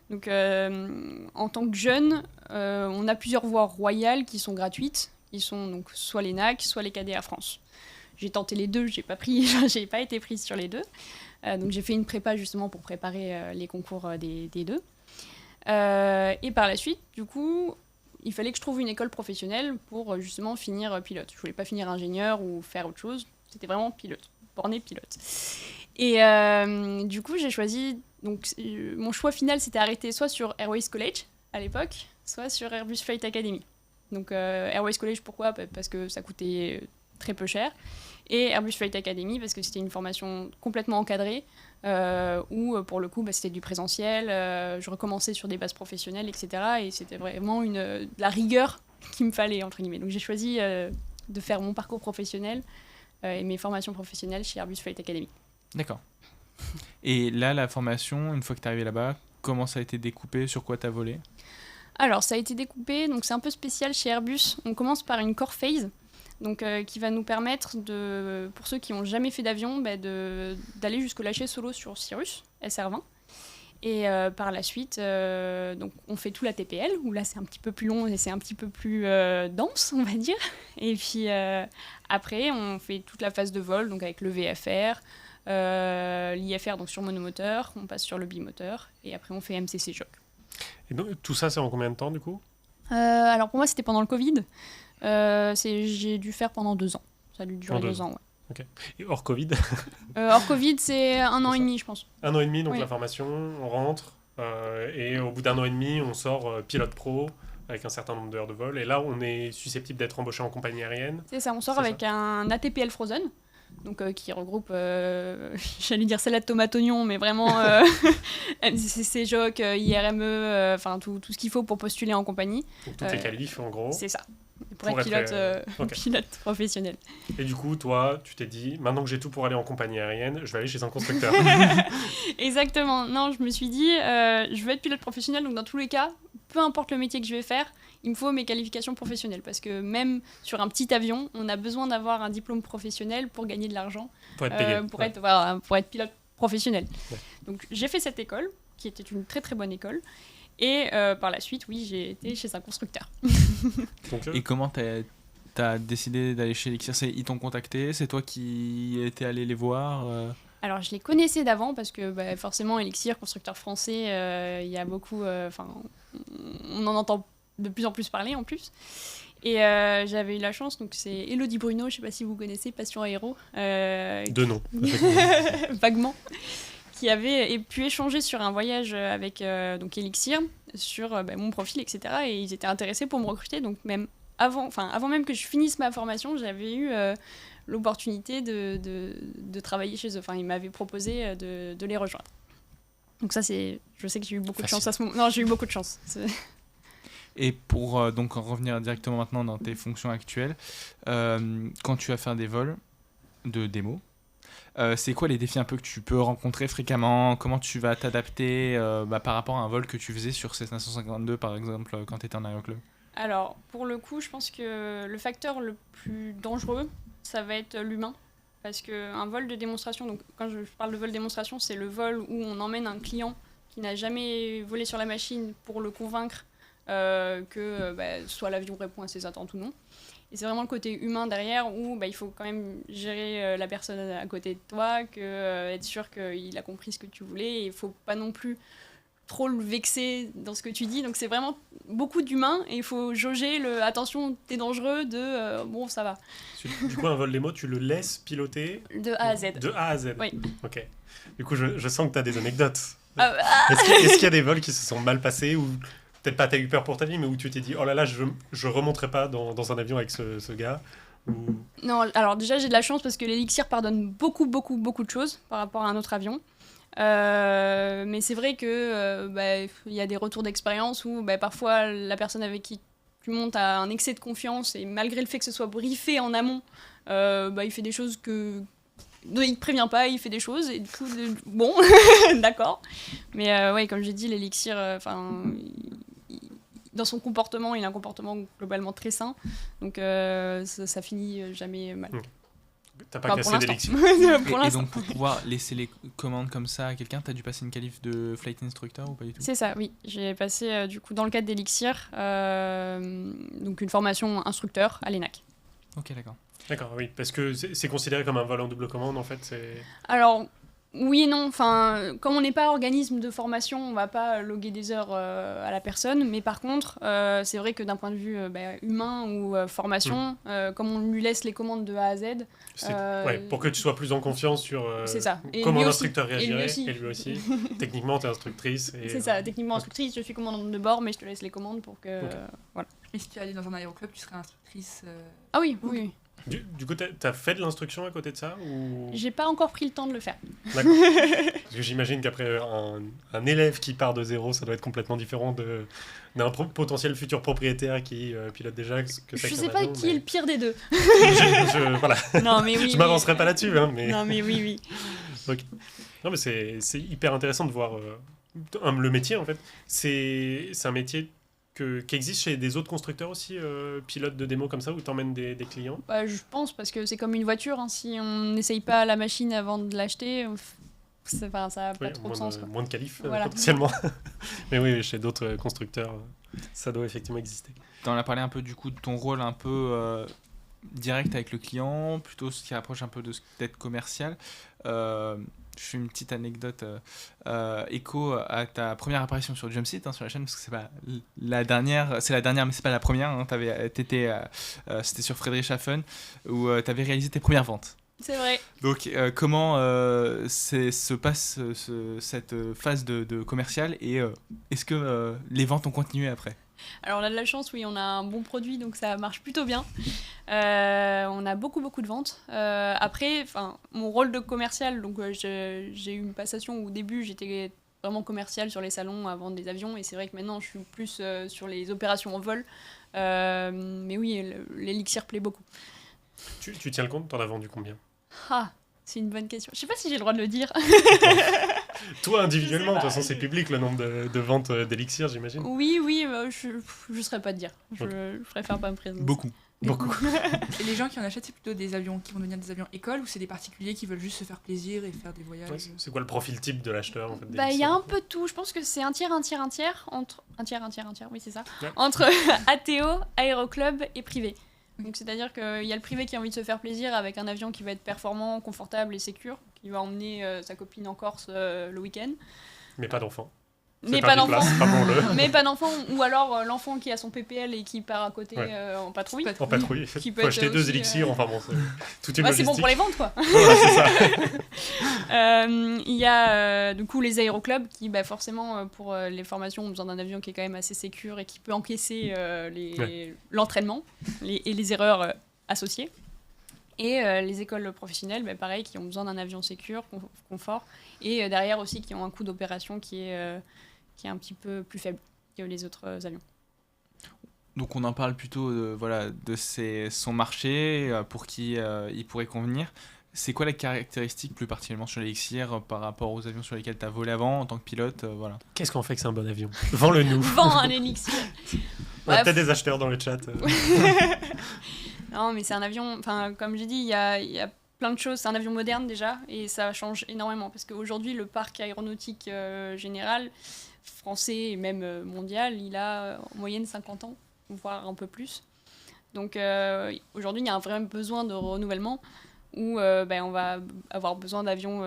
Donc, en tant que jeune, on a plusieurs voies royales qui sont gratuites. Ils sont donc soit les NAC, soit les cadets Air France. J'ai tenté les deux, j'ai pas été prise sur les deux. Donc, j'ai fait une prépa justement pour préparer les concours des deux. Et par la suite, du coup, il fallait que je trouve une école professionnelle pour justement finir pilote. Je voulais pas finir ingénieur ou faire autre chose. C'était vraiment pilote, borné pilote. Et du coup, j'ai choisi. Donc, mon choix final s'était arrêté soit sur Airways College à l'époque, soit sur Airbus Flight Academy. Donc, Airways College, pourquoi? Parce que ça coûtait très peu cher. Et Airbus Flight Academy, parce que c'était une formation complètement encadrée, où pour le coup, c'était du présentiel, je recommençais sur des bases professionnelles, etc. Et c'était vraiment de la rigueur qu'il me fallait, entre guillemets. Donc, j'ai choisi de faire mon parcours professionnel et mes formations professionnelles chez Airbus Flight Academy. D'accord. Et là, la formation, une fois que tu es arrivé là-bas, comment ça a été découpé? Sur quoi tu as volé? Alors, ça a été découpé, donc c'est un peu spécial chez Airbus. On commence par une core phase, donc, qui va nous permettre, pour ceux qui n'ont jamais fait d'avion, d'aller jusqu'au lâcher solo sur Cirrus, SR20. Et par la suite, donc, on fait tout la TPL, où là c'est un petit peu plus long et c'est un petit peu plus dense, on va dire. Et puis après, on fait toute la phase de vol, donc avec le VFR, l'IFR donc sur monomoteur, on passe sur le bimoteur, et après on fait MCC choc. Et donc, tout ça, c'est en combien de temps du coup? Alors pour moi, c'était pendant le Covid. J'ai dû faire pendant 2 ans. Ça a dû durer 2 ans, ouais. Ok. Et hors Covid? Hors Covid, c'est 1 an et demi, je pense. 1 an et demi, donc Oui. la formation, on rentre, et au bout d'1 an et demi, on sort pilote pro avec un certain nombre d'heures de vol. Et là, on est susceptible d'être embauché en compagnie aérienne. C'est ça, on sort C'est avec un ATPL Frozen, donc qui regroupe, j'allais dire salade tomate oignon, mais vraiment MCC, JOC, IRME, enfin tout ce qu'il faut pour postuler en compagnie. Donc toutes les qualifs, en gros. C'est ça, pour Pour être pilote, ok. pilote professionnel. Et du coup, toi, tu t'es dit, maintenant que j'ai tout pour aller en compagnie aérienne, je vais aller chez un constructeur. Exactement, non, je me suis dit, je veux être pilote professionnel, donc dans tous les cas, peu importe le métier que je vais faire, il me faut mes qualifications professionnelles, parce que même sur un petit avion, on a besoin d'avoir un diplôme professionnel pour gagner de l'argent, Pour être payé. pour être pilote professionnel. Ouais. Donc j'ai fait cette école, qui était une très très bonne école, et par la suite, oui, j'ai été chez un constructeur. Donc, Et comment t'as décidé d'aller chez Elixir? Ils t'ont contacté? C'est toi qui étais allé les voir Alors, je les connaissais d'avant parce que forcément, Elixir, constructeur français, il y a beaucoup. On en entend de plus en plus parler en plus. Et j'avais eu la chance, donc c'est Elodie Bruno, je sais pas si vous connaissez, Passion Aéro. deux noms. Vaguement. Qui avait pu échanger sur un voyage avec donc Elixir, sur mon profil, etc. Et ils étaient intéressés pour me recruter, donc même avant même que je finisse ma formation, j'avais eu l'opportunité de travailler chez eux. Enfin, ils m'avaient proposé de les rejoindre. Donc ça, je sais que j'ai eu beaucoup de chance à ce moment. Non, j'ai eu beaucoup de chance. Et pour donc en revenir directement maintenant dans tes fonctions actuelles, quand tu vas faire des vols de démo, c'est quoi les défis un peu que tu peux rencontrer fréquemment? Comment tu vas t'adapter par rapport à un vol que tu faisais sur Cessna 152 par exemple quand tu étais en aéroclub? Alors, pour le coup, je pense que le facteur le plus dangereux, ça va être l'humain. Parce qu'un vol de démonstration, donc quand je parle de vol de démonstration, c'est le vol où on emmène un client qui n'a jamais volé sur la machine pour le convaincre que soit l'avion répond à ses attentes ou non. Et c'est vraiment le côté humain derrière où il faut quand même gérer la personne à côté de toi, être sûr qu'il a compris ce que tu voulais. Et il ne faut pas non plus trop le vexer dans ce que tu dis. Donc c'est vraiment beaucoup d'humain et il faut jauger le « attention, t'es dangereux » de « bon, ça va ». Du coup, un vol démo, tu le laisses piloter De A à Z. de A à Z. Oui. Ok. Du coup, je sens que tu as des anecdotes. Ah, Est-ce qu'il y a des vols qui se sont mal passés ou peut-être pas t'as eu peur pour ta vie, mais où tu t'es dit, oh là là, je remonterai pas dans un avion avec ce gars. Ou... Non, alors déjà j'ai de la chance parce que l'Elixir pardonne beaucoup de choses par rapport à un autre avion. Mais c'est vrai que il y a des retours d'expérience où parfois la personne avec qui tu montes a un excès de confiance et malgré le fait que ce soit briefé en amont, il fait des choses que... Non, il te prévient pas, il fait des choses et du coup, bon, d'accord. Mais ouais, comme j'ai dit, l'Elixir, dans son comportement, il a un comportement globalement très sain, donc ça finit jamais mal. T'as pas cassé d'Elixir. Pour Et donc pour pouvoir laisser les commandes comme ça à quelqu'un, t'as dû passer une qualif de flight instructor ou pas du tout? C'est ça, oui. J'ai passé du coup dans le cadre d'Elixir, donc une formation instructeur à l'ENAC. Ok, d'accord. D'accord, oui, parce que c'est considéré comme un vol en double commande en fait. Alors, oui et non. Enfin, comme on n'est pas organisme de formation, on va pas loguer des heures à la personne. Mais par contre, c'est vrai que d'un point de vue humain ou formation, comme on lui laisse les commandes de A à Z... pour que tu sois plus en confiance sur c'est ça. Et comment lui l'instructeur aussi. réagirait. Et lui aussi. Techniquement, tu es instructrice. C'est ça, techniquement instructrice, je suis commandante de bord, mais je te laisse les commandes pour que... voilà. Mais si tu allais dans un aéroclub, tu serais instructrice. Ah oui, oui. Du coup, t'as fait de l'instruction à côté de ça ou... J'ai pas encore pris le temps de le faire. D'accord. Parce que j'imagine qu'après, un élève qui part de zéro, ça doit être complètement différent d'un potentiel futur propriétaire qui pilote déjà. Je sais pas qui est le pire des deux. Voilà. Non, mais oui. Je m'avancerai pas là-dessus. Hein, mais... Non, mais oui. Okay. Non, mais c'est hyper intéressant de voir le métier, en fait. C'est un métier qui existe chez des autres constructeurs aussi, pilotes de démo comme ça, où tu emmènes des clients? Je pense, parce que c'est comme une voiture, hein. Si on n'essaye pas la machine avant de l'acheter, ça n'a pas trop de sens. Moins de qualif, voilà. potentiellement. Mais oui, chez d'autres constructeurs, ça doit effectivement exister. Tu en as parlé un peu du coup de ton rôle un peu direct avec le client, plutôt ce qui rapproche un peu de d'être commercial. Je fais une petite anecdote écho à ta première apparition sur Jumpseat, sur la chaîne, parce que c'est pas la dernière, c'est la dernière mais c'est pas la première, hein. C'était sur Friedrichshafen où tu avais réalisé tes premières ventes. C'est vrai. Donc comment se passe cette phase de commercial et est-ce que les ventes ont continué après? Alors on a de la chance, oui, on a un bon produit, donc ça marche plutôt bien. On a beaucoup de ventes. Après, mon rôle de commercial, donc j'ai eu une passation où au début j'étais vraiment commercial sur les salons à vendre des avions, et c'est vrai que maintenant je suis plus sur les opérations en vol. Mais oui, l'Elixir plaît beaucoup. Tu tiens le compte? T'en as vendu combien? C'est une bonne question. Je sais pas si j'ai le droit de le dire. Toi, individuellement, de toute façon, c'est public le nombre de ventes d'Elixir, j'imagine. Oui, je ne saurais pas te dire. Je préfère pas me présenter. Beaucoup. Et les gens qui en achètent, c'est plutôt des avions qui vont devenir des avions écoles, ou c'est des particuliers qui veulent juste se faire plaisir et faire des voyages? Ouais, c'est quoi le profil type de l'acheteur en fait, il y a un peu de tout. Je pense que c'est un tiers, entre un tiers, oui c'est ça, ouais. Entre ATO, aéroclub et privé. Donc c'est-à-dire qu'il y a le privé qui a envie de se faire plaisir avec un avion qui va être performant, confortable et sécure, qui va emmener sa copine en Corse le week-end. Mais pas d'enfant. Mais pas d'enfant. Mais pas d'enfant, ou alors l'enfant qui a son PPL et qui part à côté en patrouille. En patrouille. Qui peut acheter 2 élixirs, enfin bon, c'est toute une logistique. C'est bon pour les ventes, quoi. Voilà, c'est ça. Il y a du coup les aéroclubs qui, forcément, pour les formations, ont besoin d'un avion qui est quand même assez sécure et qui peut encaisser l'entraînement et les erreurs associées. Et les écoles professionnelles, pareil, qui ont besoin d'un avion sécure, confort, et derrière aussi qui ont un coût d'opération qui est un petit peu plus faible que les autres avions. Donc on en parle plutôt de son marché, pour qui il pourrait convenir. C'est quoi les caractéristiques plus particulièrement sur l'Elixir par rapport aux avions sur lesquels tu as volé avant en tant que pilote voilà. Qu'est-ce qu'on fait que c'est un bon avion? Vends-le nous. Vends un Elixir. On a peut-être des acheteurs dans le chat. Non, mais c'est un avion, comme j'ai dit, il y a plein de choses. C'est un avion moderne déjà, et ça change énormément. Parce qu'aujourd'hui, le parc aéronautique général, français et même mondial, il a en moyenne 50 ans, voire un peu plus. Donc aujourd'hui, il y a un vrai besoin de renouvellement, où on va avoir besoin d'avions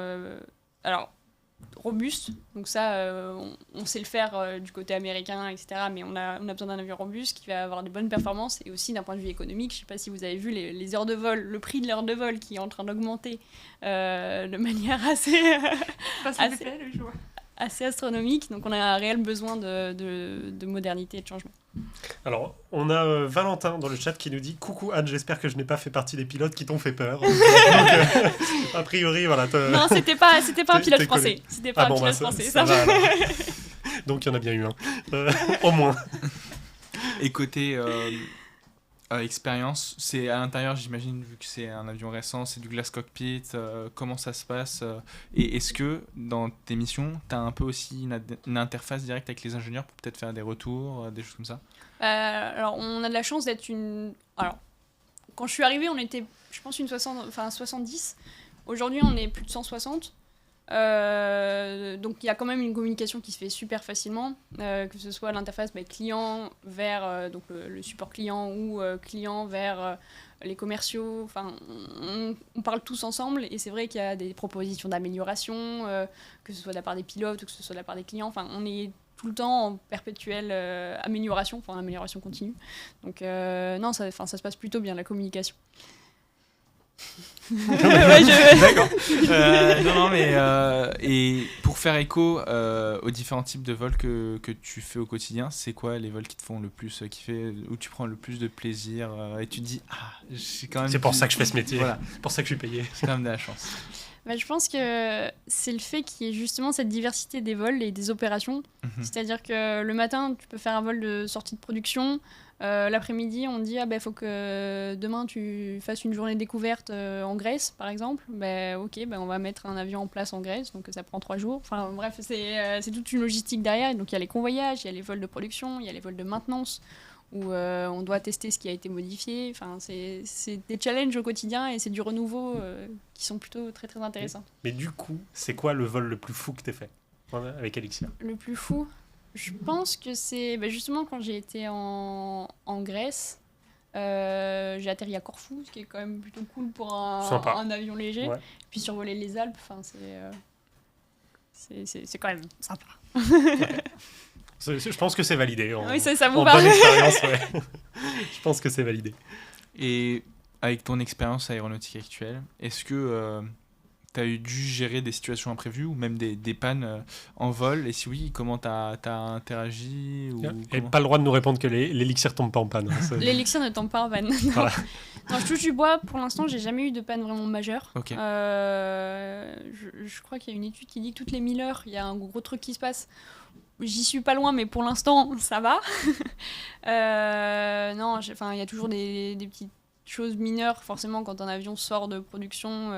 robustes. Donc ça, on sait le faire du côté américain, etc. Mais on a besoin d'un avion robuste qui va avoir de bonnes performances, et aussi d'un point de vue économique. Je ne sais pas si vous avez vu les heures de vol, le prix de l'heure de vol qui est en train d'augmenter de manière assez... PPL, je vois. assez astronomique. Donc on a un réel besoin de modernité et de changement. Alors, on a Valentin dans le chat qui nous dit « Coucou Anne, j'espère que je n'ai pas fait partie des pilotes qui t'ont fait peur. » Donc, a priori, voilà. Non, c'était pas un pilote t'es français. collé. C'était pas un bon, pilote ça français. va, Ça va. alors. Donc, il y en a bien eu un. Au moins. Et côté expérience, c'est à l'intérieur, j'imagine, vu que c'est un avion récent, c'est du glass cockpit, comment ça se passe et est-ce que dans tes missions, tu as un peu aussi une interface directe avec les ingénieurs pour peut-être faire des retours, des choses comme ça? Alors, on a de la chance d'être une... Alors, quand je suis arrivée, on était, je pense, 70. Aujourd'hui, on est plus de 160. Donc il y a quand même une communication qui se fait super facilement, que ce soit l'interface client vers donc le support client ou client vers les commerciaux. Enfin, on parle tous ensemble et c'est vrai qu'il y a des propositions d'amélioration, que ce soit de la part des pilotes ou que ce soit de la part des clients. Enfin, on est tout le temps en perpétuelle amélioration continue. Donc non, ça se passe plutôt bien la communication. D'accord. Non, mais et pour faire écho aux différents types de vols que tu fais au quotidien, c'est quoi les vols qui te font le plus kiffer, où tu prends le plus de plaisir et tu te dis j'ai quand même. C'est pour ça que je fais ce métier. Voilà, C'est pour ça que je suis payé. c'est quand même de la chance. Je pense que c'est le fait qu'il y ait justement cette diversité des vols et des opérations. C'est-à-dire que le matin, tu peux faire un vol de sortie de production. L'après-midi, on dit faut que demain tu fasses une journée découverte en Grèce, par exemple. On va mettre un avion en place en Grèce, donc ça prend 3 jours. Enfin bref, c'est toute une logistique derrière. Et donc il y a les convoyages, il y a les vols de production, il y a les vols de maintenance où on doit tester ce qui a été modifié. Enfin, c'est des challenges au quotidien et c'est du renouveau qui sont plutôt très très intéressants. Mais du coup, c'est quoi le vol le plus fou que t'aies fait avec Elixir? Le plus fou, je pense que c'est justement quand j'ai été en Grèce. J'ai atterri à Corfou, ce qui est quand même plutôt cool pour un avion léger. Ouais. Puis survoler les Alpes, c'est quand même sympa. Je pense que c'est validé. Oui, ça vous en parle. bonne expérience, ouais. Je pense que c'est validé. Et avec ton expérience aéronautique actuelle, est-ce que tu as dû gérer des situations imprévues ou même des pannes en vol? Et si oui, comment tu as interagi Et pas le droit de nous répondre que l'élixir tombe pas en panne. Hein, L'élixir ne tombe pas en panne. Voilà. Non, je touche du bois. Pour l'instant, j'ai jamais eu de panne vraiment majeure. Ok. Je crois qu'il y a une étude qui dit que toutes les 1000 heures, il y a un gros truc qui se passe. J'y suis pas loin, mais pour l'instant, ça va. Non, il y a toujours des petites choses mineures. Forcément, quand un avion sort de production,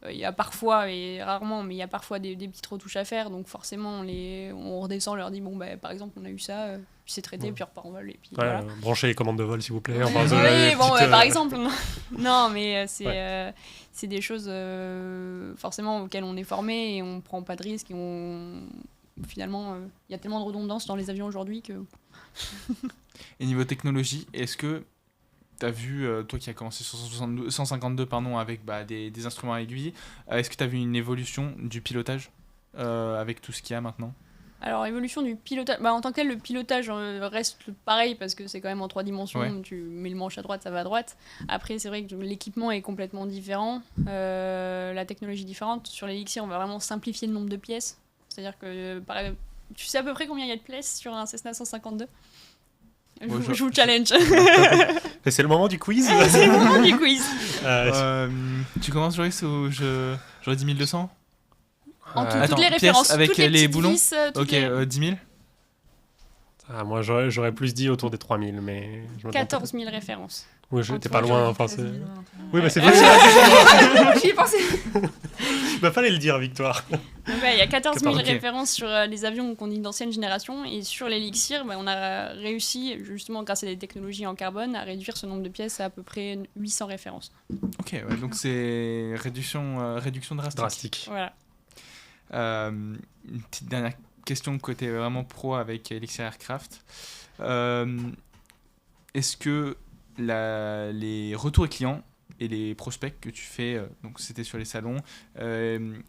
il y a parfois, et rarement, mais il y a parfois des petites retouches à faire. Donc forcément, on redescend, on leur dit, par exemple, on a eu ça, puis c'est traité, puis on repart en vol. Et puis, voilà. Branchez les commandes de vol, s'il vous plaît. Par exemple. Non, mais c'est des choses, forcément, auxquelles on est formé et on prend pas de risques. Finalement, il y a tellement de redondance dans les avions aujourd'hui que... Et niveau technologie, est-ce que tu as vu, toi qui as commencé sur 152 avec des instruments à aiguille, est-ce que tu as vu une évolution du pilotage avec tout ce qu'il y a maintenant? Alors, évolution du pilotage... en tant que tel, le pilotage reste pareil parce que c'est quand même en 3 dimensions. Ouais. Tu mets le manche à droite, ça va à droite. Après, c'est vrai que l'équipement est complètement différent. La technologie est différente. Sur l'Elixir, on va vraiment simplifier le nombre de pièces. C'est-à-dire que, tu sais à peu près combien il y a de pièces sur un Cessna 152 ? Je vous challenge. C'est le moment du quiz. C'est le moment du quiz. Tu commences, Joris, ou j'aurais 10 200 En tout, attends, toutes les références, avec toutes les les petites boulons vis, Ok, 10 000 Moi, j'aurais plus dit autour des 3000, mais... 14 000 références. Oui, t'es pas loin. Enfin, c'est... Oui, c'est J'y ai pensé. fallait le dire, Victoire. Il y a 14 000 Ok. références sur les avions qu'on dit d'ancienne génération. Et sur l'Elixir, on a réussi, justement grâce à des technologies en carbone, à réduire ce nombre de pièces à peu près 800 références. Ok, ouais, donc c'est réduction drastique. Drastique. Voilà. Une petite dernière question côté vraiment pro avec Elixir Aircraft. Est-ce que les retours clients et les prospects que tu fais, donc c'était sur les salons, il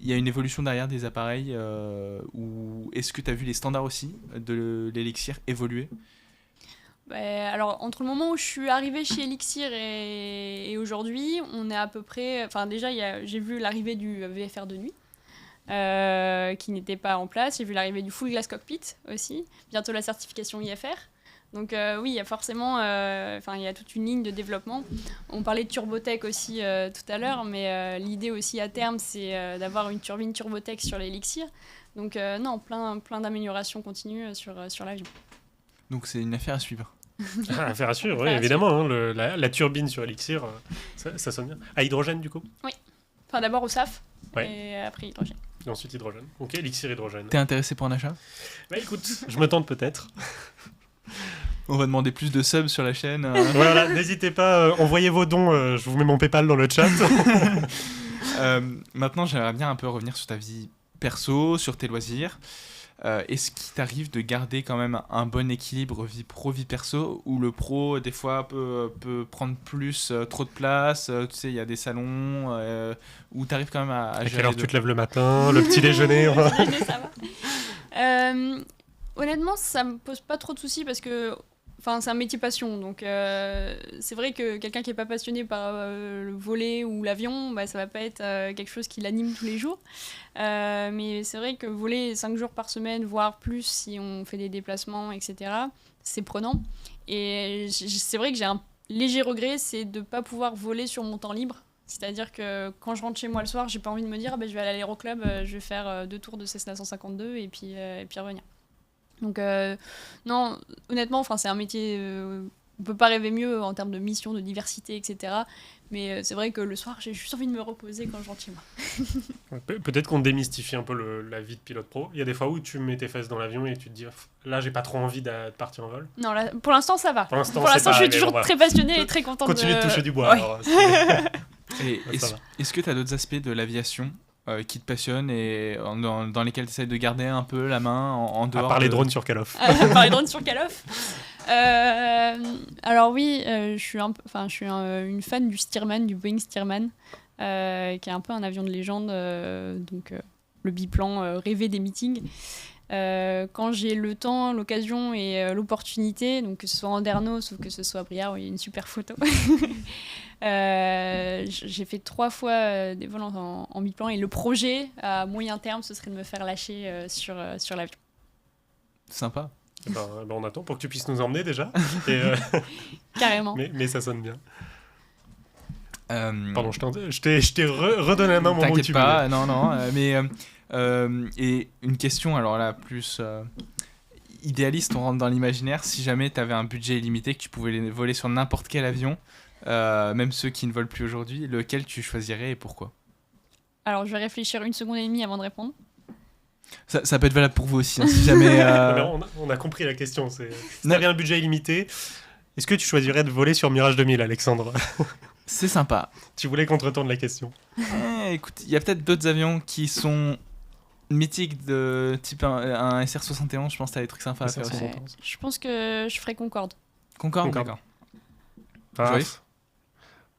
y a une évolution derrière des appareils ou est-ce que tu as vu les standards aussi de l'Elixir évoluer? Alors, entre le moment où je suis arrivée chez Elixir et aujourd'hui, on est à peu près... Enfin, déjà, j'ai vu l'arrivée du VFR de nuit. qui n'était pas en place. J'ai vu l'arrivée du full glass cockpit aussi, bientôt la certification IFR. Donc oui, il y a forcément, il y a toute une ligne de développement. On parlait de Turbotech aussi tout à l'heure, mais l'idée aussi à terme, c'est d'avoir une turbine Turbotech sur l'Elixir. Donc non, plein d'améliorations continues sur l'avion. Donc c'est une affaire à suivre. Affaire à suivre, oui, Affaire à évidemment. Hein, la turbine sur Elixir, ça sonne bien. À hydrogène, du coup. Enfin, d'abord au SAF, Ouais. et après hydrogène. Et ensuite hydrogène. Ok, Elixir hydrogène. T'es intéressé pour un achat? Bah écoute, je me tente peut-être. On va demander plus de subs sur la chaîne. Voilà, n'hésitez pas, envoyez vos dons, je vous mets mon PayPal dans le chat. Maintenant, j'aimerais bien un peu revenir sur ta vie perso, sur tes loisirs. Est-ce qu'il t'arrive de garder quand même un bon équilibre vie pro, vie perso, où le pro, des fois, peut prendre plus, trop de place, tu sais, il y a des salons, où t'arrives quand même à À gérer quelle heure les tu deux. te lèves le matin, le petit déjeuner Ça va. Honnêtement, ça me pose pas trop de soucis parce que c'est un métier passion. Donc, c'est vrai que quelqu'un qui est pas passionné par le volet ou l'avion, ça va pas être quelque chose qui l'anime tous les jours. Mais c'est vrai que voler 5 jours par semaine, voire plus si on fait des déplacements, etc., c'est prenant. Et c'est vrai que j'ai un léger regret, c'est de pas pouvoir voler sur mon temps libre. C'est-à-dire que quand je rentre chez moi le soir, j'ai pas envie de me dire je vais aller à l'aéroclub, je vais faire 2 tours de Cessna 152 et puis revenir. Donc non, honnêtement, c'est un métier, on peut pas rêver mieux en termes de mission, de diversité, etc. Mais c'est vrai que le soir, j'ai juste envie de me reposer quand je rentre chez moi. Peut-être qu'on démystifie un peu la vie de pilote pro. Il y a des fois où tu mets tes fesses dans l'avion et tu te dis là j'ai pas trop envie de partir en vol. Non, là, pour l'instant ça va. Pour l'instant, je suis mais toujours bon, voilà. très passionnée et très contente. Continue de toucher du bois. Ouais. Alors, Et Ouais, ça va. est-ce que tu as d'autres aspects de l'aviation qui te passionnent et dans lesquels tu essaies de garder un peu la main en à dehors part les de- drones sur Call of. Par les drones sur Call of. Alors oui, je suis une fan du Stearman, du Boeing Stearman, qui est un peu un avion de légende, le biplan rêvé des meetings. Quand j'ai le temps, l'occasion et l'opportunité, donc que ce soit en Andernos ou que ce soit à Briare, où il y a une super photo, j'ai fait 3 fois des vols en biplan et le projet à moyen terme, ce serait de me faire lâcher sur l'avion. Sympa. On attend pour que tu puisses nous emmener déjà. Et, Carrément. mais ça sonne bien. Euh, Pardon, je t'ai redonné la main au moment où T'inquiète tu pas, non, et une question, alors là, plus idéaliste, on rentre dans l'imaginaire. Si jamais tu avais un budget illimité, que tu pouvais voler sur n'importe quel avion, même ceux qui ne volent plus aujourd'hui, lequel tu choisirais et pourquoi? Alors, je vais réfléchir 1 seconde et demie avant de répondre. Ça peut être valable pour vous aussi, hein, si jamais... Mais on a compris la question. Si tu avais un budget illimité, est-ce que tu choisirais de voler sur Mirage 2000, Alexandre? C'est sympa. Tu voulais qu'on te retourne la question. Écoute, il y a peut-être d'autres avions qui sont mythiques de type un SR-71, je pense que t'as des trucs sympas à faire aussi. Ouais. Je pense que je ferai Concorde. Concorde, Concorde. d'accord. Ah, Joyce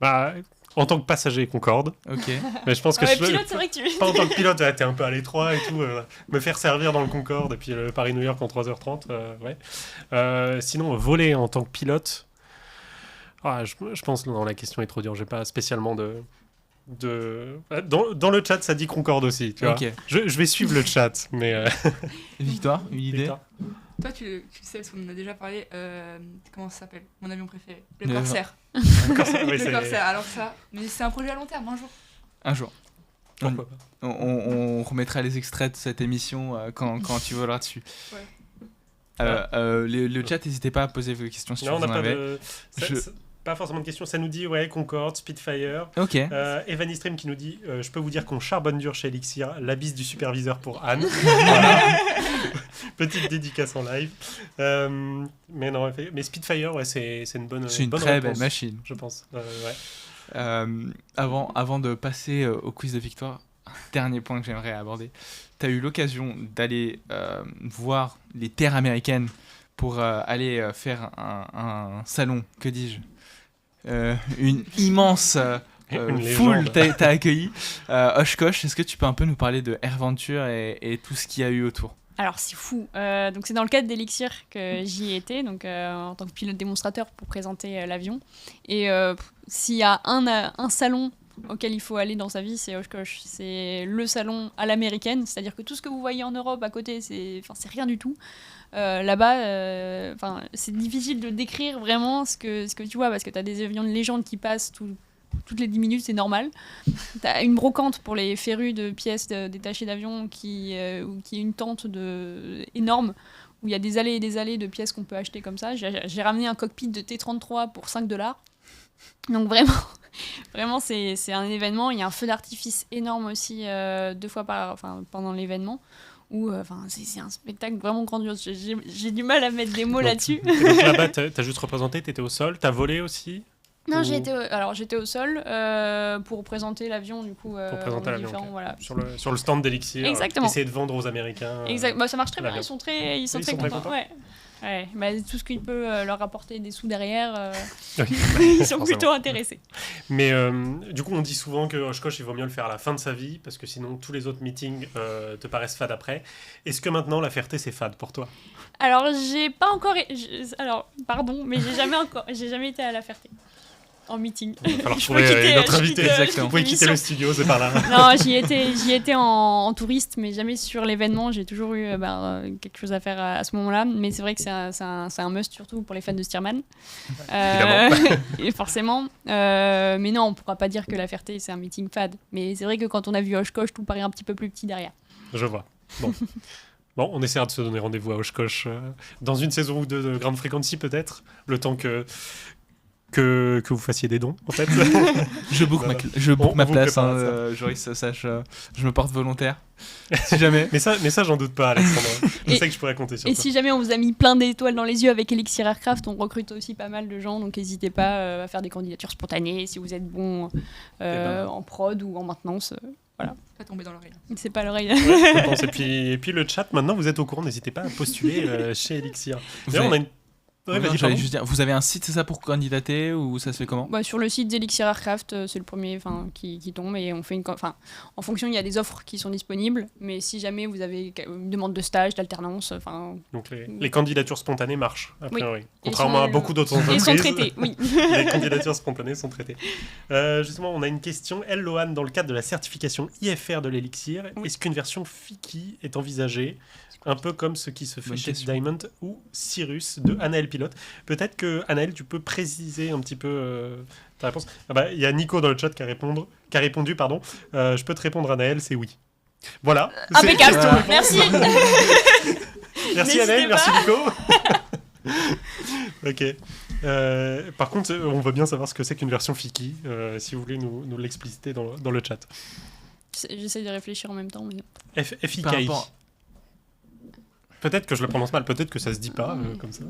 bah, en tant que passager, Concorde. Ok. Mais je pense que Pilote, c'est vrai que tu... pas en tant que pilote, t'es un peu à l'étroit et tout. Me faire servir dans le Concorde et puis le Paris-New York en 3h30, ouais. Sinon, voler en tant que pilote, je pense que non, la question est trop dure. J'ai pas spécialement de... Dans le chat, ça dit Concorde aussi. Tu vois. Ok. Je vais suivre le chat, mais... Victoire, une idée? Victor. Toi, tu sais, parce qu'on en a déjà parlé, comment ça s'appelle? Mon avion préféré. Le Le- Corsair. Oui, Le c'est- Corsair, alors ça. Mais c'est un projet à long terme, un jour. Un jour. Pourquoi pas. On remettra les extraits de cette émission quand tu voleras dessus. Ouais. Le chat, n'hésitez pas à poser vos questions si Non, on vous n'a en pas avez. de... Pas forcément de questions. Ça nous dit, ouais, Concorde, Spitfire. Ok. Evan Stream qui nous dit je peux vous dire qu'on charbonne dur chez Elixir, la bise du superviseur pour Anne. Voilà. Petite dédicace en live. Mais non, mais Spitfire, ouais, c'est une bonne C'est une bonne très réponse, belle machine. je pense. Ouais. Avant de passer au quiz de Victoire, un dernier point que j'aimerais aborder. Tu as eu l'occasion d'aller voir les terres américaines pour aller faire un salon, que dis-je, une immense Une foule légende. t'a accueilli. Oshkosh, est-ce que tu peux un peu nous parler de AirVenture et tout ce qu'il y a eu autour? Alors, c'est fou. Donc, c'est dans le cadre d'Elixir que j'y ai été, donc, en tant que pilote démonstrateur pour présenter l'avion. Et s'il y a un salon auquel il faut aller dans sa vie, c'est Oshkosh. C'est le salon à l'américaine, c'est-à-dire que tout ce que vous voyez en Europe à côté, c'est rien du tout. Là-bas, c'est difficile de décrire vraiment ce que tu vois, parce que tu as des avions de légende qui passent toutes les 10 minutes, c'est normal. Tu as une brocante pour les férus de pièces détachées d'avions qui est une tente énorme, où il y a des allées et des allées de pièces qu'on peut acheter comme ça. J'ai ramené un cockpit de T-33 pour $5. Donc vraiment c'est un événement. Il y a un feu d'artifice énorme aussi 2 fois pendant l'événement. Où c'est un spectacle vraiment grandiose. J'ai du mal à mettre des mots là-dessus. Et donc là-bas, t'as juste représenté, t'étais au sol, t'as volé aussi? Non, Ou- j'étais au sol pour présenter l'avion du coup. Pour présenter aux l'avion, différents, ok. voilà. Sur le stand d'Elixir. Exactement. Essayer de vendre aux Américains. Exact. Ça marche très bien. l'avion. Ils sont très très contents. contents. Ouais. Ouais. Tout ce qui peut leur apporter des sous derrière, Oui. ils sont Forcément. plutôt intéressés. Mais du coup, on dit souvent que Oshkosh, il vaut mieux le faire à la fin de sa vie, parce que sinon, tous les autres meetings te paraissent fades après. Est-ce que maintenant, la Ferté, c'est fade pour toi? Alors, j'ai pas encore. Alors, pardon, mais j'ai jamais été à la Ferté en meeting. Il va falloir Je trouver peux quitter, notre je invité. quitte, Exactement. Vous pouvez quitter le studio, c'est par là. Non, j'y étais en touriste, mais jamais sur l'événement. J'ai toujours eu quelque chose à faire à ce moment-là. Mais c'est vrai que c'est un must, surtout pour les fans de Stearman. Et forcément. Mais non, on pourra pas dire que la Ferté, c'est un meeting fade. Mais c'est vrai que quand on a vu Oshkosh, tout paraît un petit peu plus petit derrière. Je vois. Bon. Bon, on essaiera de se donner rendez-vous à Oshkosh dans une saison ou deux de Grand Frequency, peut-être. Le temps que vous fassiez des dons, en fait. Je book Voilà. ma On vous place, prépare ça. Joris, sache, je me porte volontaire. Si jamais. mais ça, j'en doute pas, Alexandre. Je Et- sais que je pourrais compter sur Et toi. si jamais on vous a mis plein d'étoiles dans les yeux avec Elixir Aircraft, on recrute aussi pas mal de gens, donc n'hésitez pas à faire des candidatures spontanées si vous êtes bon en prod ou en maintenance. Pas tomber dans l'oreille. C'est pas l'oreille. Ouais, je pense. Et puis le chat, maintenant, vous êtes au courant. N'hésitez pas à postuler chez Elixir. D'ailleurs, on a une... Ouais, vas-y, J'allais pardon. juste dire, vous avez un site, c'est ça, pour candidater ou ça se fait comment? Bah, sur le site d'Elixir Aircraft, c'est le premier qui tombe et on fait en fonction, il y a des offres qui sont disponibles, mais si jamais vous avez une demande de stage, d'alternance, Donc les candidatures spontanées marchent, a priori. Et Contrairement à sont- beaucoup d'autres ils entreprises. sont traités, oui. Les candidatures spontanées sont traitées. Justement, on a une question. Lohan, dans le cadre de la certification IFR de l'Elixir, Oui. est-ce qu'une version FIKI est envisagée? Un peu comme ce qui se fait Bonne chez question. Diamond ou Cyrus de Anaël Pilote. Peut-être que Anaël, tu peux préciser un petit peu ta réponse. Il y a Nico dans le chat qui a répondu. Pardon. Je peux te répondre, Anaël, c'est oui. Voilà. C'est Impeccable. question-réponse. Merci. Merci N'hésitez Anaël, merci pas. Nico. Ok. Par contre, on veut bien savoir ce que c'est qu'une version FIKI, si vous voulez nous l'expliciter dans le chat. J'essaie de réfléchir en même temps. Mais... FIKI. Par rapport- Peut-être que je le prononce mal, peut-être que ça se dit pas comme ça.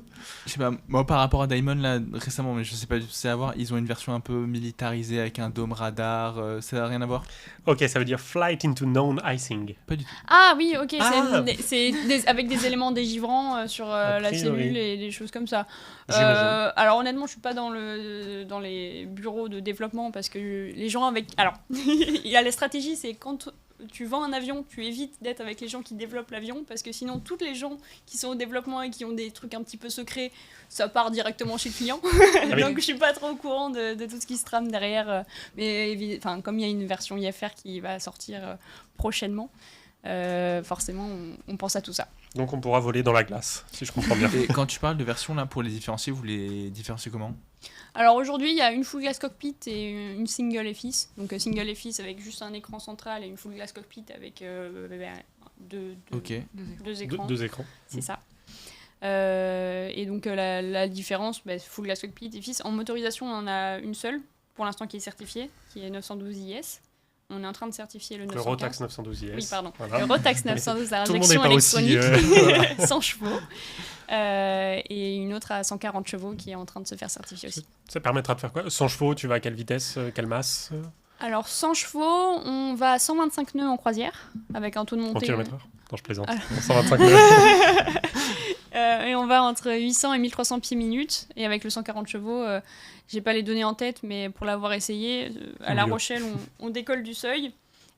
Je sais pas, moi par rapport à Diamond là récemment, mais je sais pas si c'est à voir, ils ont une version un peu militarisée avec un dôme radar, ça n'a rien à voir? Ok, ça veut dire Flight into Known Icing. Pas du tout. Ah oui, ok, Ah. c'est avec des éléments dégivrants sur A la priori. cellule et des choses comme ça. J'imagine. Alors honnêtement, je suis pas dans les bureaux de développement parce que les gens avec... Alors, il y a la stratégie, c'est quand tu vends un avion, tu évites d'être avec les gens qui développent l'avion parce que sinon, toutes les gens qui sont au développement et qui ont des trucs un petit peu secrets, ça part directement chez le client. oui. Donc je suis pas trop au courant de tout ce qui se trame derrière. Mais comme il y a une version IFR qui va sortir prochainement, forcément, on pense à tout ça. Donc on pourra voler dans la glace, si je comprends bien. Et quand tu parles de version là pour les différencier, vous les différenciez comment? Alors aujourd'hui, il y a une full glass cockpit et une single FIS. Donc single FIS avec juste un écran central et une full glass cockpit avec Ok. deux écrans. Deux écrans. C'est ça. Et donc la différence, full glass cockpit et FIS. En motorisation, on en a une seule pour l'instant qui est certifiée, qui est 912 IS. On est en train de certifier le Le 915. Rotax 912 IS. Oui, pardon. Voilà. Le Rotax 912 à Tout le monde injection n'est pas aussi, électronique, 100 chevaux. Et une autre à 140 chevaux qui est en train de se faire certifier aussi. Ça permettra de faire quoi? 100 chevaux, tu vas à quelle vitesse, quelle masse? Alors 100 chevaux, on va à 125 nœuds en croisière, avec un taux de En montée... km/h? Non, je plaisante. Ah. 125 km. Et on va entre 800 et 1300 pieds minutes. Et avec le 140 chevaux, j'ai pas les données en tête, mais pour l'avoir essayé, à La Mieux. Rochelle, on décolle du seuil.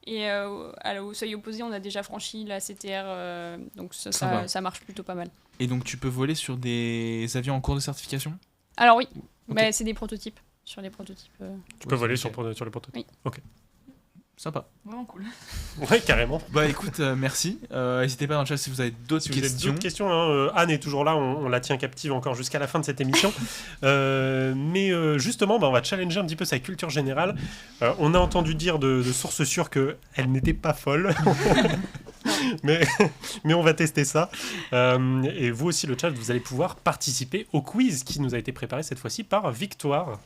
Et au seuil opposé, on a déjà franchi la CTR. Donc va. ça marche plutôt pas mal. Et donc tu peux voler sur des avions en cours de certification? Alors oui, Ok. c'est des prototypes. sur les prototypes. Tu peux voler ok. sur les prototypes. Sympa. Vraiment cool. Ouais, carrément. Bah écoute, merci. N'hésitez pas dans le chat si vous avez d'autres Si vous avez questions. d'autres questions, hein, Anne est toujours là, on la tient captive encore jusqu'à la fin de cette émission. Mais justement, on va challenger un petit peu sa culture générale. On a entendu dire de sources sûres qu'elle n'était pas folle. mais on va tester ça. Et vous aussi, le chat, vous allez pouvoir participer au quiz qui nous a été préparé cette fois-ci par Victoire.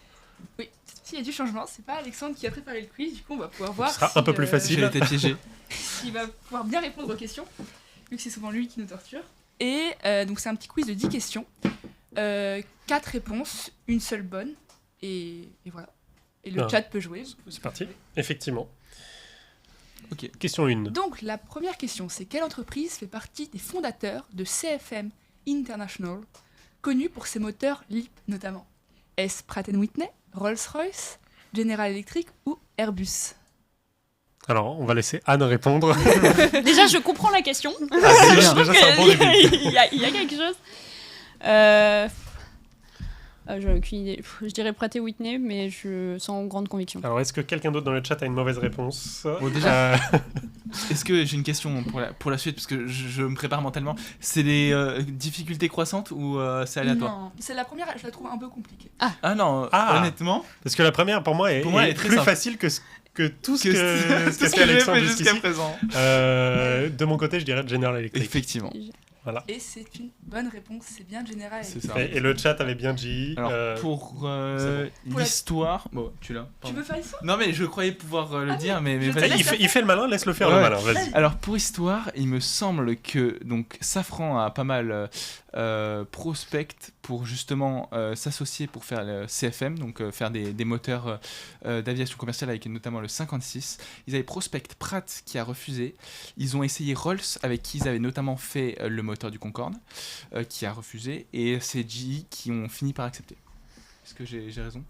Oui, cette fois-ci, il y a du changement. C'est pas Alexandre qui a préparé le quiz. Du coup, on va pouvoir voir. Ce sera un peu plus facile. J'ai été piégé. S'il va pouvoir bien répondre aux questions, vu que c'est souvent lui qui nous torture. Et donc, c'est un petit quiz de 10 questions. 4 réponses, une seule bonne. Et voilà. Et le Ah. chat peut jouer. C'est parti. Effectivement. Ok. Question 1. Donc, la première question, c'est quelle entreprise fait partie des fondateurs de CFM International, connue pour ses moteurs LEAP notamment? Est-ce Pratt & Whitney, Rolls-Royce, General Electric ou Airbus? Alors, on va laisser Anne répondre. Déjà, je comprends la question. Ah, bien. déjà, c'est un bon début. Il y a quelque chose. J'ai aucune idée. Je dirais Pratt & Whitney, mais sans grande conviction. Alors, est-ce que quelqu'un d'autre dans le chat a une mauvaise réponse? Bon, déjà- Euh, Est-ce que j'ai une question pour la suite parce que je me prépare mentalement. C'est des difficultés croissantes ou c'est aléatoire? Non, c'est la première, je la trouve un peu compliquée. Ah non, Ah. honnêtement. Parce que la première, pour moi, Pour moi, elle est est très plus simple. facile que tout ce Que que tout ce fait que j'ai Alexandre fait jusqu'à jusqu'ici. présent. De mon côté, je dirais General Electric. Effectivement. Et c'est une bonne réponse, c'est bien General C'est Electric. ça. Et le chat avait bien dit. Alors pour Pour la- l'histoire, bon, tu l'as. Tu pardon. veux faire l'histoire? Non mais je croyais pouvoir le dire, mais je te vas-y. laisse. il fait le malin, laisse-le faire Ouais. le malin, vas-y. Alors pour histoire, il me semble que donc Safran a pas mal prospect pour justement s'associer pour faire le CFM, donc faire des moteurs d'aviation commerciale avec notamment le 56. Ils avaient prospect Pratt qui a refusé. Ils ont essayé Rolls avec qui ils avaient notamment fait le moteur du Concorde qui a refusé, et c'est GE qui ont fini par accepter. Est-ce que j'ai raison?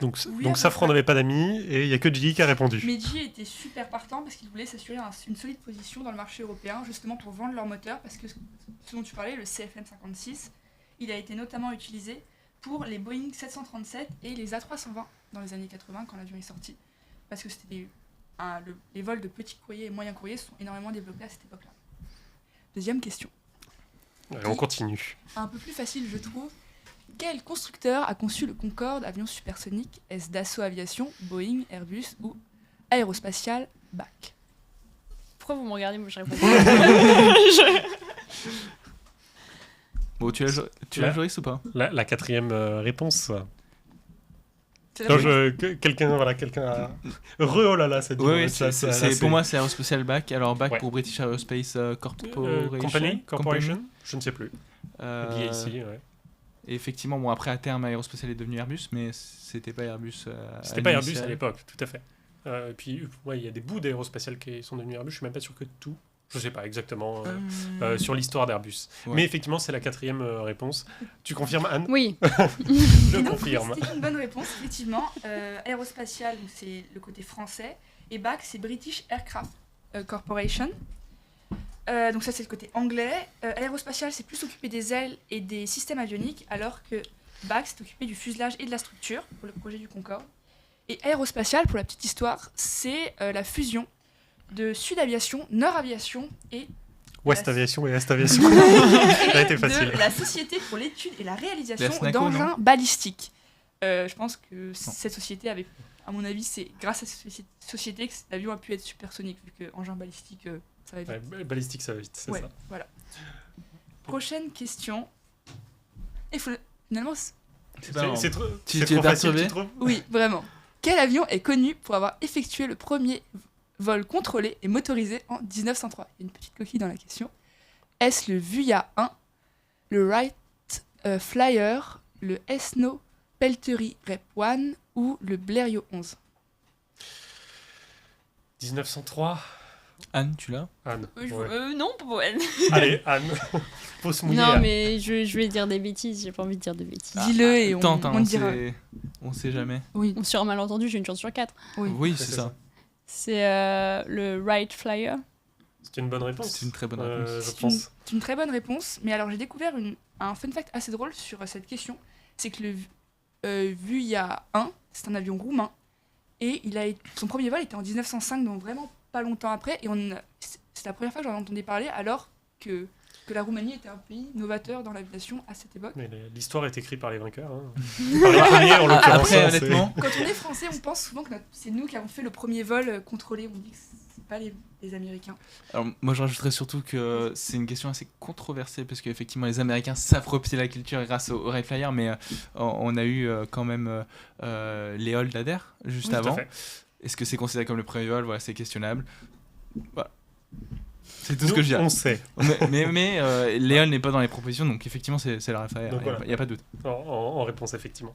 Donc, Oui, donc à peu Safran près. n'avait pas d'amis et il n'y a que Gilly qui a répondu. Meiji était super partant parce qu'ils voulaient s'assurer une solide position dans le marché européen, justement pour vendre leur moteur, parce que ce dont tu parlais, le CFM56, il a été notamment utilisé pour les Boeing 737 et les A320 dans les années 80 quand l'avion est sorti, parce que c'était les vols de petits courriers et moyens courriers sont énormément développés à cette époque-là. Deuxième question, Allez, on continue. un peu plus facile je trouve. Quel constructeur a conçu le Concorde, avion supersonique? Est-ce Dassault Aviation, Boeing, Airbus ou Aérospatiale BAC? Pourquoi vous me regardez? Moi, je réponds. Bon, tu l'as Joris ou pas? La quatrième réponse. C'est Non, la quelqu'un a... Oh là là, ça dit. Oui, ça, pour moi c'est Aerospatiale BAC. Alors BAC Ouais. pour British Aerospace Corporation, je ne sais plus. Euh, BAC, ouais. et effectivement, bon, après à terme Aerospatiale est devenu Airbus, mais c'était pas Airbus. C'était pas Airbus à l'époque, tout à fait. Et puis, ouais, il y a des bouts d'aérospatial qui sont devenus Airbus, je suis même pas sûr que tout. Je sais pas exactement sur l'histoire d'Airbus. Ouais. Mais effectivement, c'est la quatrième réponse. Tu confirmes, Anne? Oui. Je Et donc, confirme. C'était une bonne réponse, effectivement. Aérospatiale, donc, c'est le côté français. Et BAC, c'est British Aircraft Corporation. Donc ça, c'est le côté anglais. Aérospatiale, c'est plus occupé des ailes et des systèmes avioniques, alors que BAC, c'est occupé du fuselage et de la structure pour le projet du Concorde. Et Aérospatiale, pour la petite histoire, c'est la fusion de Sud Aviation, Nord Aviation et Ouest Aviation et Est Aviation. Ça a été facile. de la Société pour l'étude et la La réalisation SNACO, d'engins non balistiques. Je pense que cette société avait, à mon avis, c'est grâce à cette société que cet avion a pu être supersonique, vu que engin balistique, ça va vite. Ouais, balistique, ça va vite, c'est Ouais, ça. voilà. Prochaine question. Et finalement, C'est pas C'est trop, Tu- c'est tu es trop facile, perturbé tu trouves? oui, vraiment. Quel avion est connu pour avoir effectué le premier vol contrôlé et motorisé en 1903? Il y a une petite coquille dans la question. Est-ce le Vuya 1, le Wright Flyer, le Esno Peltery Rep 1 ou le Blériot 11? 1903. Anne, tu l'as? Anne. Oui, Ouais. non, pour elle. Allez, Anne. Faut se mouiller. Non, Anne. mais je vais dire des bêtises. J'ai pas envie de dire de bêtises. Dis-le et on, Tente, hein, on dira. on sait jamais. Oui, Sur un malentendu, j'ai une chance sur 4. oui. Oui, Ouais, c'est c'est ça. ça. C'est le Wright Flyer. C'est une bonne réponse. C'est une très bonne réponse. Je C'est pense. C'est une très bonne réponse, mais alors j'ai découvert un fun fact assez drôle sur cette question, c'est que vu il y a c'est un avion roumain. Et son premier vol était en 1905, donc vraiment pas longtemps après. Et c'est la première fois que j'en entendais parler, alors que la Roumanie était un pays novateur dans l'aviation à cette époque. Mais l'histoire est écrite par les vainqueurs. Hein. Par les premiers, en l'occurrence. Après, hein, honnêtement, Quand on est français, on pense souvent que c'est nous qui avons fait le premier vol contrôlé. On dit que c'est pas les Américains. alors, moi je rajouterais surtout que c'est une question assez controversée parce qu'effectivement les Américains savent recopier la culture grâce au Wright Flyer, mais on a eu quand même les Hold Adair juste Tout à avant. fait. Est-ce que c'est considéré comme le premier vol? Voilà, c'est questionnable. Voilà. C'est tout ce Nous, que je dirais. on sait. Mais Léol n'est pas dans les propositions, donc effectivement c'est le Wright Flyer, Donc il n'y voilà. a pas de doute. En réponse, effectivement.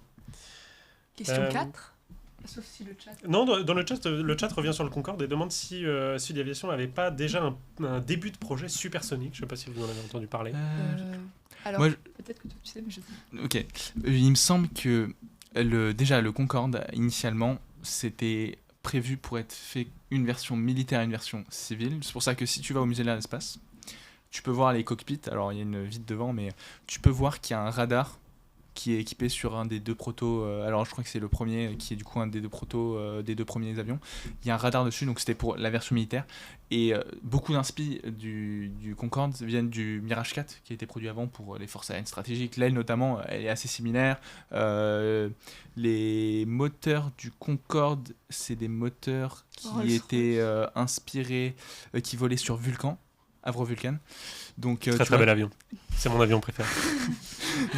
Question Euh, 4. Sauf si le chat. Non, dans le chat revient sur le Concorde et demande si Sud Aviation n'avait pas déjà un début de projet supersonique. Je ne sais pas si vous en avez entendu parler. Alors, moi, peut-être que toi tu sais, mais je sais. Ok. Il me semble que déjà le Concorde, initialement, c'était prévu pour être fait une version militaire et une version civile. C'est pour ça que si tu vas au musée de l'espace, tu peux voir les cockpits. Alors il y a une vitre devant, mais tu peux voir qu'il y a un radar qui est équipé sur un des deux protos. Alors je crois que c'est le premier qui est du coup un des deux protos des deux premiers avions. Il y a un radar dessus, donc c'était pour la version militaire. Et beaucoup d'inspi du Concorde viennent du Mirage 4 qui a été produit avant pour les forces aériennes stratégiques. L'aile notamment, elle est assez similaire. Les moteurs du Concorde, c'est des moteurs qui Rolls-Royce. étaient inspirés, qui volaient sur Vulcan, Avro Vulcan. Donc, Très tu très vois, bel avion. C'est mon avion préféré.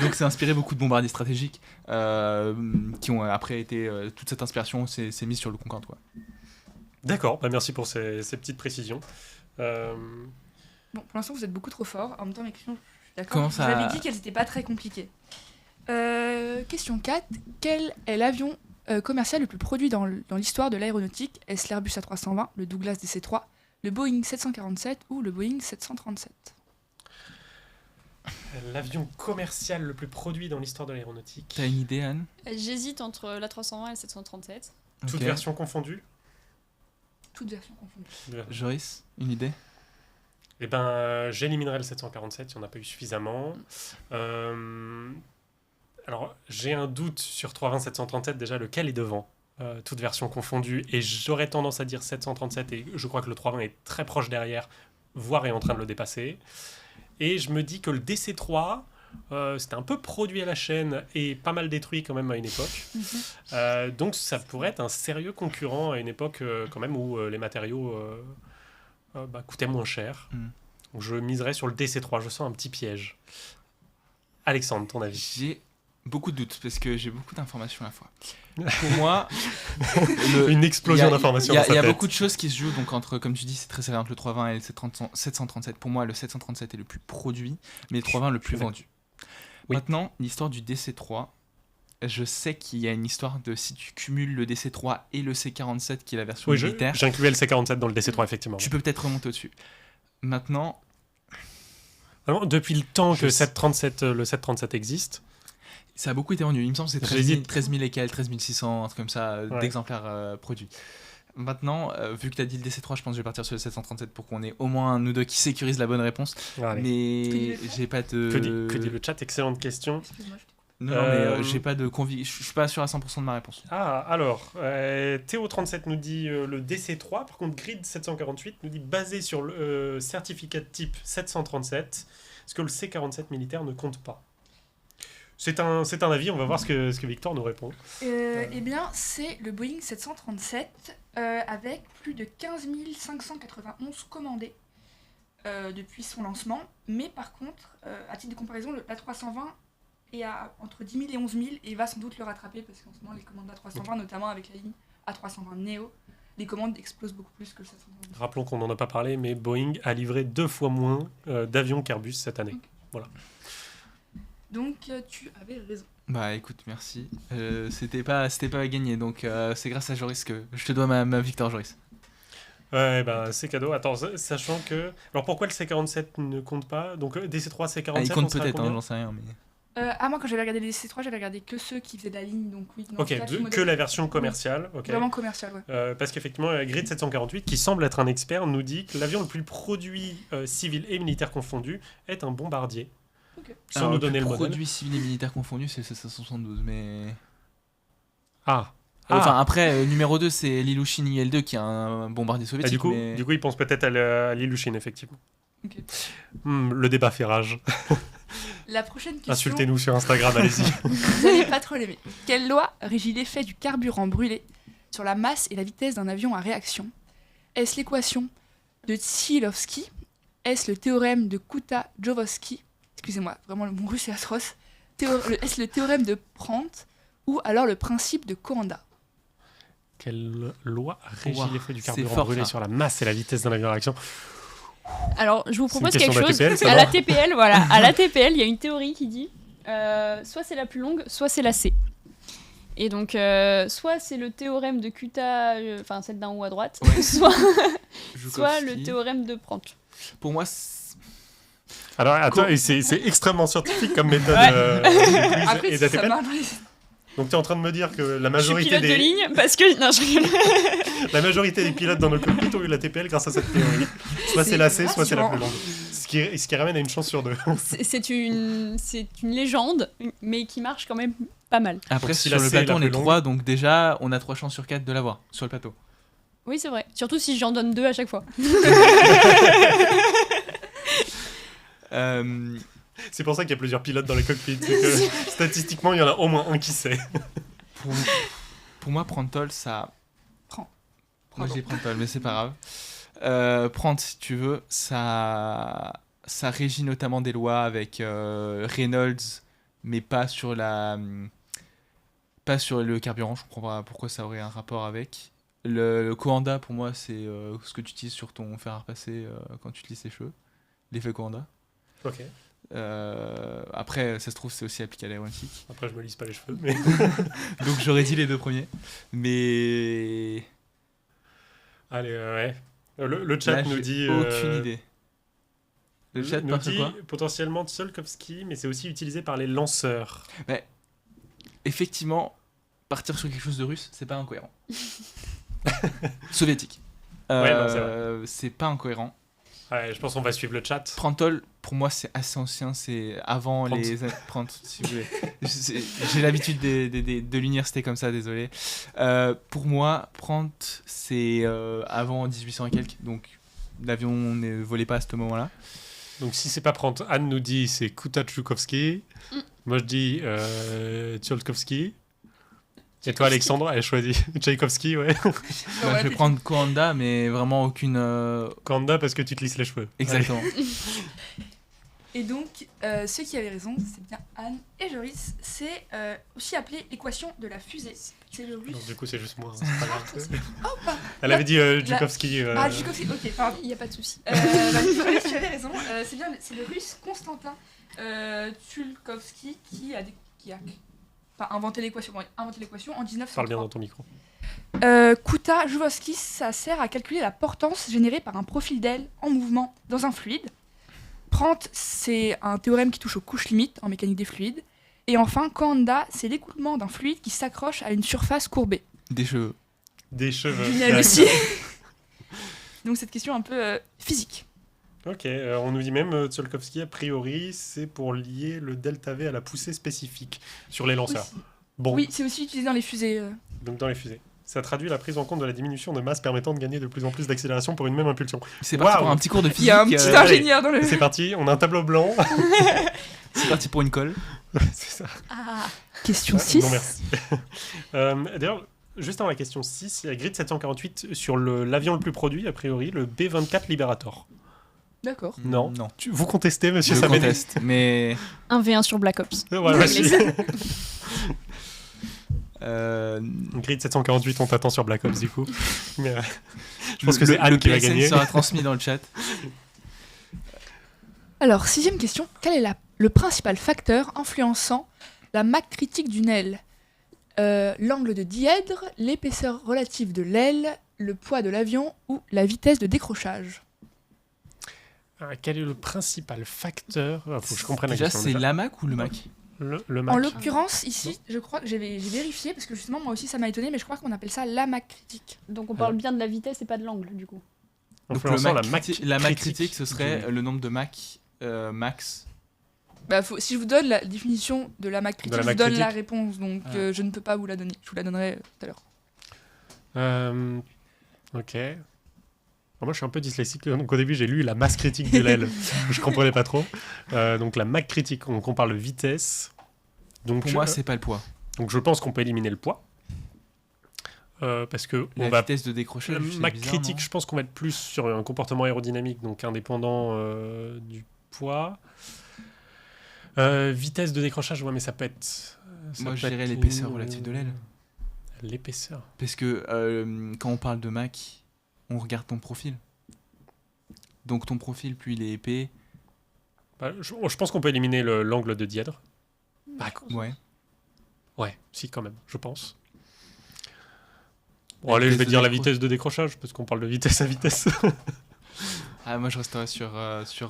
donc c'est inspiré beaucoup de bombardiers stratégiques qui ont après été toute cette inspiration s'est mise sur le Concorde, quoi. D'accord, bah merci pour ces petites précisions. Bon, pour l'instant, vous êtes beaucoup trop fort. En même temps, mes questions, je suis d'accord. Comment Vous ça- avez dit qu'elles n'étaient pas très compliquées. Question 4. Quel est l'avion commercial le plus produit dans l'histoire de l'aéronautique? Est-ce l'Airbus A320, le Douglas DC-3, le Boeing 747 ou le Boeing 737? L'avion commercial le plus produit dans l'histoire de l'aéronautique. T'as une idée, Anne? J'hésite entre la 320 et le 737. Toute Ok. version confondue. Toutes versions confondues. Joris, une idée? Eh ben, j'éliminerai le 747, il n'y en a pas eu suffisamment. Alors, j'ai un doute sur 320-737, déjà, lequel est devant, toute version confondue, et j'aurais tendance à dire 737, et je crois que le 320 est très proche derrière, voire est en train de le dépasser. Et je me dis que le DC-3, c'était un peu produit à la chaîne et pas mal détruit quand même à une époque. Donc ça pourrait être un sérieux concurrent à une époque quand même où les matériaux coûtaient moins cher. Mm. Donc je miserais sur le DC-3, je sens un petit piège. Alexandre, ton avis? J'ai beaucoup de doutes parce que j'ai beaucoup d'informations à la fois. Pour moi, Une explosion il y a- d'informations Il y a, dans sa il y a tête. beaucoup de choses qui se jouent, donc entre, comme tu dis, c'est très serré entre le 320 et le 737. Pour moi, le 737 est le plus produit, mais le 320 le plus d'accord. vendu. Oui. Maintenant, l'histoire du DC-3, je sais qu'il y a une histoire de si tu cumules le DC-3 et le C-47, qui est la version Oui, militaire, j'incluais le C-47 dans le DC-3, effectivement. tu peux peut-être remonter au-dessus. Maintenant, Vraiment, depuis le temps Je que sais. le 737 existe, ça a beaucoup été vendu. Il me semble que c'est 13 J'hésite. 000 et quelques, 13 600, un truc comme ça, Ouais. d'exemplaires produits. Maintenant, vu que tu as dit le DC-3, je pense que je vais partir sur le 737 pour qu'on ait au moins nous deux qui sécurisent la bonne réponse. allez. Mais j'ai pas de. Que dit le chat? Excellente question. Excuse-moi, je t'ai coupé. Non, mais Euh, j'ai pas de conviction. Je suis pas sûr à 100% de ma réponse. Ah, alors, Théo37 nous dit le DC-3, par contre Grid 748 nous dit basé sur le certificat de type 737, est-ce que le C-47 militaire ne compte pas? C'est un avis, on va voir ce que Victor nous répond. Eh bien, c'est le Boeing 737 avec plus de 15 591 commandés depuis son lancement. Mais par contre, à titre de comparaison, l'A320 est à entre 10 000 et 11 000 et va sans doute le rattraper parce qu'en ce moment, les commandes d'A320, notamment avec la ligne A320 Neo, les commandes explosent beaucoup plus que le 737. Rappelons qu'on n'en a pas parlé, mais Boeing a livré 2 fois moins d'avions qu'Airbus cette année. Donc, tu avais raison. Bah écoute, merci. C'était pas gagné, donc c'est grâce à Joris que je te dois ma victoire, Joris. Ouais, ben c'est cadeau. Attends, sachant que... Alors pourquoi le C-47 ne compte pas? Donc DC-3, C-47, Il on compte sera à peut-être, combien j'en sais rien. Mais... Moi, quand j'avais regardé les DC3, j'avais regardé que ceux qui faisaient de la ligne. Donc, oui, non, Ok, c'est pas tout que modèle. la version commerciale. Ok. Vraiment commercial, ouais. Parce qu'effectivement, Grid 748, qui semble être un expert, nous dit que l'avion le plus produit civil et militaire confondu est un bombardier. Ok. Sans Alors, nous le donner plus le modèle. produit civil et militaire confondu, c'est le 772, mais Ah. Enfin, après, numéro 2, c'est l'Ilyushin IL-2 qui est un bombardier Ah, soviétique. du coup, mais... il pense peut-être à l'Ilyushin, effectivement. Ok. Le débat fait rage. La prochaine question, Insultez-nous sur Instagram, allez-y. vous allez pas trop l'aimer. Quelle loi régit l'effet du carburant brûlé sur la masse et la vitesse d'un avion à réaction? Est-ce l'équation de Tsilovsky? Est-ce le théorème de Kuta-Jovovsky? Excusez-moi, vraiment mon russe est atroce. Est-ce le théorème de Prandtl ou alors le principe de Coanda? Quelle loi régit Ouah, l'effet du c'est carburant fort, brûlé ça. sur la masse et la vitesse d'un avion à réaction? Alors, je vous C'est une propose question quelque chose. d'ATPL, ça, À non la TPL, voilà. À la TPL, il y a une théorie qui dit soit c'est la plus longue, soit c'est la C. Et donc, soit c'est le théorème de Kuta, enfin celle d'un haut à droite, soit Joukovski. le théorème de Prandtl. Pour moi, Alors, attends, et c'est extrêmement scientifique comme méthode Ouais. de quiz Après, et si ça d'ATPL. marche, Donc, tu es en train de me dire que la Je suis majorité, pilote de des, ligne parce que. Non, je rigole. la majorité des pilotes dans nos cockpits ont eu la TPL grâce à cette théorie. Soit c'est la C, soit c'est la plus rassurant. longue. Ce qui ramène à une chance sur deux. C'est une légende, mais qui marche quand même pas mal. après, Donc, si sur la le C est plateau, la on est plus longue. 3, donc déjà, on a 3 chances sur 4 de l'avoir sur le plateau. Oui, c'est vrai. Surtout si j'en donne 2 à chaque fois. Euh, C'est pour ça qu'il y a plusieurs pilotes dans les cockpits. C'est que, statistiquement, il y en a au moins un qui sait. pour moi, Prandtl, ça... Prends. Moi, je dis Prandtl, mais c'est pas grave. Prandtl, si tu veux, ça régit notamment des lois avec Reynolds, mais pas sur le carburant. Je comprends pas pourquoi ça aurait un rapport avec. Le Coanda, pour moi, c'est ce que tu utilises sur ton fer à repasser quand tu te lisses les cheveux. L'effet Coanda. Ok. Après, ça se trouve, c'est aussi appliqué à l'aéronautique. Après, je me lisse pas les cheveux. Mais... Donc, j'aurais dit les 2 premiers. Mais... Allez, ouais. Le chat Là, nous j'ai dit. aucune idée. Le chat nous part sur dit quoi? potentiellement Tsiolkovsky, mais c'est aussi utilisé par les lanceurs. Effectivement, partir sur quelque chose de russe, c'est pas incohérent. Soviétique. Ouais, non, c'est C'est pas incohérent. Ouais, je pense qu'on va suivre le chat. Prandtl, pour moi, c'est assez ancien. C'est avant Prandtl. les... Prandtl, si vous voulez. J'ai l'habitude de l'université comme ça, désolé. Pour moi, Prandtl, c'est avant 1800 et quelques. Donc, l'avion ne volait pas à ce moment-là. Donc si c'est pas prendre, Anne nous dit c'est Kuta-Tchoukovsky. Moi je dis Tsiolkovsky. Et toi Alexandre, elle choisit Tchaïkovsky, ouais. Moi, je vais prendre Coanda, mais vraiment aucune... Kanda parce que tu te lisses les cheveux. Exactement. Et donc, ceux qui avaient raison, c'est bien Anne et Joris. C'est aussi appelé l'équation de la fusée. C'est le Allez. russe. Donc, du coup c'est juste moi, hein, c'est pas grave. pardon. Elle avait dit Tchaïkovsky. Ah, Tchaïkovsky, ok, pardon. Il n'y a pas de souci. Joris, tu avais raison. C'est le russe Constantin Tsiolkovsky qui a inventé l'équation. Ouais, inventé l'équation en 1903. Parle bien dans ton micro. Kuta-Jovovsky, ça sert à calculer la portance générée par un profil d'aile en mouvement dans un fluide. Prandtl, c'est un théorème qui touche aux couches limites en mécanique des fluides. Et enfin, Coanda, c'est l'écoulement d'un fluide qui s'accroche à une surface courbée. Des cheveux. Des cheveux. Génial aussi. Donc cette question un peu physique. Ok, on nous dit même Tsiolkovsky, a priori, c'est pour lier le delta V à la poussée spécifique sur les lanceurs. Aussi. Bon, Oui, c'est aussi utilisé dans les fusées. donc dans les fusées. Ça traduit la prise en compte de la diminution de masse permettant de gagner de plus en plus d'accélération pour une même impulsion. C'est parti Waouh. pour un petit cours de Il physique. y a un petit allez. ingénieur dans le... C'est parti, on a un tableau blanc. C'est parti pour une colle. C'est ça. Ah. Question Ah, 6. non, merci. D'ailleurs, juste avant la question 6, il y a Grid 748 sur l'avion le plus produit, a priori, le B-24 Liberator. D'accord. Non. Non. Vous contestez, monsieur Je Samen? conteste, mais... Un V1 sur Black Ops. Voilà, merci. Euh, Grid 748, on t'attend sur Black Ops, du coup. Mais, je pense que le- c'est Anne le qui va PSN gagner. sera transmis dans le chat. Alors, 6e question. Quel est le principal facteur influençant la Mach critique d'une aile? L'angle de dièdre, l'épaisseur relative de l'aile, le poids de l'avion ou la vitesse de décrochage? Quel est le principal facteur? Faut que je comprenne la Déjà, question. c'est déjà. la Mac ou le Mac? Le En Mach. l'occurrence, ici, je crois que j'ai vérifié, parce que justement, moi aussi, ça m'a étonné, mais je crois qu'on appelle ça la Mach critique. Donc on parle bien de la vitesse et pas de l'angle, du coup. Donc Influençant la Mach la Mach critique, ce du- serait le nombre de Mach max Si je vous donne la définition de la Mac critique, De la je Mac vous donne la critique. réponse, donc je ne peux pas vous la donner. Je vous la donnerai tout à l'heure. Ok. Alors, moi, je suis un peu dyslexique, donc au début, j'ai lu la masse critique de l'aile. Je comprenais pas trop. Donc, la Mac critique, donc on parle de vitesse. Donc, Pour moi, c'est pas le poids. donc je pense qu'on peut éliminer le poids. Parce que on La va vitesse de décrochage, le c'est Mac bizarre, critique, non je pense qu'on va être plus sur un comportement aérodynamique, donc indépendant du poids. Vitesse de décrochage, ouais, mais ça peut être. Ça Moi, peut je dirais être l'épaisseur relative de l'aile. L'épaisseur. Parce que quand on parle de Mac, on regarde ton profil. Donc ton profil, plus il est épais. Bah, je pense qu'on peut éliminer l'angle de dièdre. Bah, Ouais. ouais, si, quand même, je pense. Bon, allez, je vais vitesse de dire la décroche. vitesse de décrochage, parce qu'on parle de vitesse à vitesse. Ah, moi, je resterai sur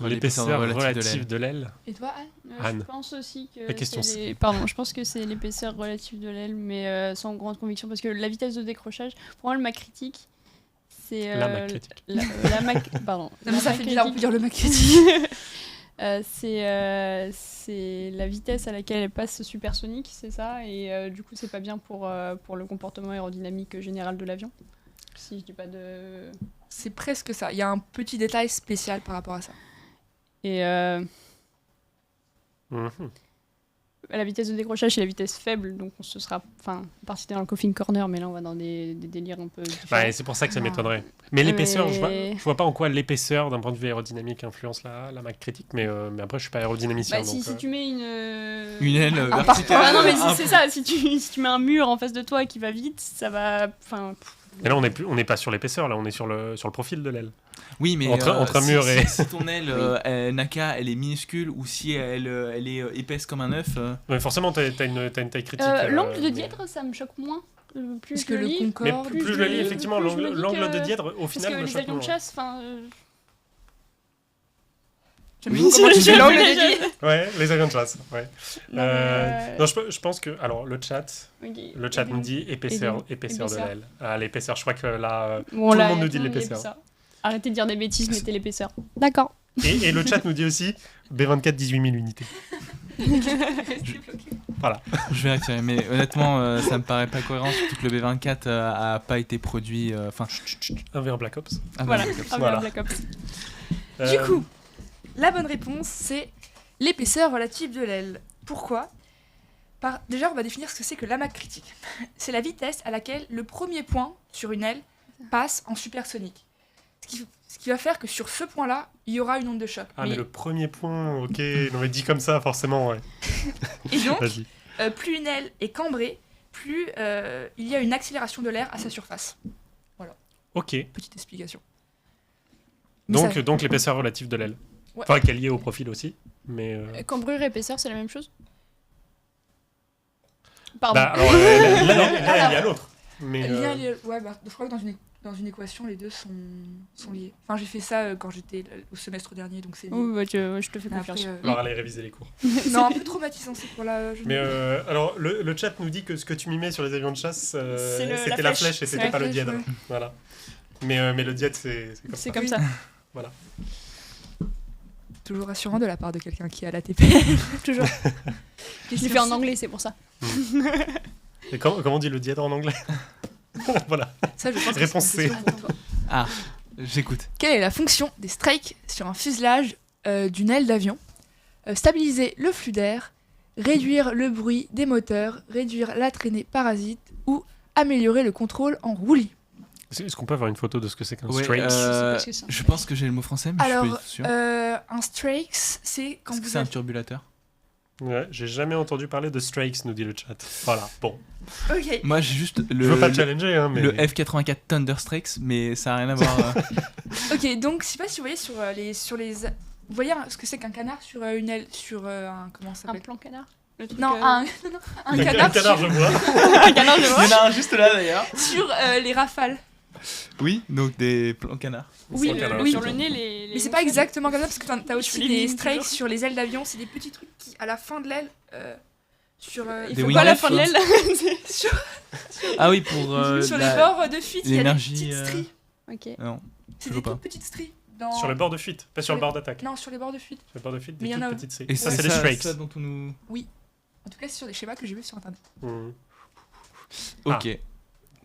L'épaisseur relative relative de l'aile. de l'aile. Et toi, Anne Anne. Je pense aussi que La question, c'est pardon, je pense que c'est l'épaisseur relative de l'aile, mais sans grande conviction, parce que la vitesse de décrochage, pour moi, le Mac critique, c'est La Mac critique. la Mac, pardon. Non, mais la ça Mac fait bizarre, on peut critique, dire le Mac critique. c'est la vitesse à laquelle elle passe supersonique, c'est ça, et du coup, c'est pas bien pour le comportement aérodynamique général de l'avion. Si je dis pas de. C'est presque ça. Il y a un petit détail spécial par rapport à ça. Et Mhm. la vitesse de décrochage, c'est la vitesse faible, donc on se sera parti dans le coffin corner, mais là on va dans des délires un peu différents. Ouais, c'est pour ça que ça Non. m'étonnerait. Mais l'épaisseur, Mais- je vois pas en quoi l'épaisseur, d'un point de vue aérodynamique, influence la Mac critique, mais après, je suis pas aérodynamicien. Bah, donc, si tu mets Une une aile Ah, verticale. Ah non mais un- c'est ça, si tu mets un mur en face de toi qui va vite, ça va Mais là, on n'est pas sur l'épaisseur, là, on est sur le profil de l'aile. Oui, mais Entre un si- mur et- si ton aile, Naka, elle est minuscule ou si elle est épaisse comme un œuf. Mais forcément, t'as une taille critique. l'angle de mais- dièdre, ça me choque moins. Plus Parce je que le le lis, Mais Concorde. plus je le lis, effectivement, plus je me dis l'angle que- de dièdre, au parce final, que me les choque avions de moins. chasse, J'aime Oui, beaucoup comment tu je fais l'angle voulais de dièdre. Ouais, les avions de chasse, ouais. Non, mais, Non, je pense que... Alors, le chat ok. nous dit épaisseur de épaisseur. l'aile. Ah, l'épaisseur, je crois que là... Bon, tout là, le monde y a nous dit tout le l'épaisseur. Arrêtez de dire des bêtises, mettez l'épaisseur. D'accord. Et le chat nous dit aussi B24, 18 000 unités. Je vais vérifier, mais honnêtement, ça me paraît pas cohérent, surtout que le B24 a pas été produit. Enfin, Un vers Black Ops. Voilà. Ah, Voilà. Black Ops. Du coup, la bonne réponse, c'est l'épaisseur relative de l'aile. Pourquoi Déjà, on va définir ce que c'est que la Mach critique. C'est la vitesse à laquelle le premier point sur une aile passe en supersonique. Ce qui va faire que sur ce point-là, il y aura une onde de choc. Ah, mais le premier point, ok. Non, mais dit comme ça, forcément, ouais. Et donc, Vas-y. plus une aile est cambrée, plus il y a une accélération de l'air à sa surface. Ok. Petite explication. Mais ça- Donc l'épaisseur relative de l'aile. Ouais. Enfin, qu'elle est liée au profil aussi. Mais... Cambrure et épaisseur, c'est la même chose Pardon. Bah, alors, là, il y a l'autre. Mais... Ouais, bah, je crois que dans une équation, les deux sont liés. Enfin, j'ai fait ça quand j'étais au semestre dernier, donc c'est lié. Oui, bah, je te fais Mais confiance. après, Alors, allez réviser les cours. non, un peu traumatisant, c'est pour la... Mais alors, le chat nous dit que ce que tu mimais sur les avions de chasse, C'est la c'était la flèche. flèche et C'est c'était la pas le flèche, dièdre. ouais. Voilà. Mais le dièdre, c'est comme C'est ça. comme ça. Toujours rassurant de la part de quelqu'un qui a la TP. Toujours. Je l'ai fait en anglais, c'est pour ça. Et comment on dit le dièdre en anglais? Voilà. Ça, je pense que Réponse c'est une C. question pour toi. j'écoute. Quelle est la fonction des strikes sur un fuselage d'une aile d'avion? Stabiliser le flux d'air, réduire le bruit des moteurs, réduire la traînée parasite ou améliorer le contrôle en roulis. Est-ce qu'on peut avoir une photo de ce que c'est qu'un Ouais, strike? sais pas ce que c'est. je pense que j'ai le mot français, mais je suis pas Alors, du tout sûr. un strikes, c'est quand Est-ce que vous c'est un avez... turbulateur? Ouais, j'ai jamais entendu parler de strikes, nous dit le chat. Voilà, bon. Ok. Moi, j'ai juste Je veux pas te challenger, hein, mais... le F84 Thunderstrikes, mais ça a rien à voir. Ok, donc je sais pas si vous voyez sur les... Vous voyez ce que c'est qu'un canard sur une aile, sur un... Comment ça Un s'appelle? plan canard Le truc, Non, un Un canard, canard, je vois. un canard, je Il vois. y en a un juste là d'ailleurs. sur les rafales. Oui, donc des plans canards. Oui, Un canard, sur c'est le ça. nez, les Mais c'est pas exactement comme ça, parce que t'as Je aussi les des mime strikes toujours. sur les ailes d'avion, c'est des petits trucs qui, à la fin de l'aile, sur... Il Des faut pas la winglets, fin de l'aile. sur Ah oui, pour sur les la- bords de fuite, il y a des l'énergie, petites stries. Ok. Non, C'est je des vois pas. toutes petites stries. Sur le bord de fuite, pas sur le bord d'attaque. Non, sur les bords de fuite. Sur le bord de fuite, Mais des il y en toutes a- petites C. Et ça, c'est c'est des Strakes. ça dont on nous. En tout cas, c'est sur des schémas que j'ai vus sur internet. Mhm. Ok.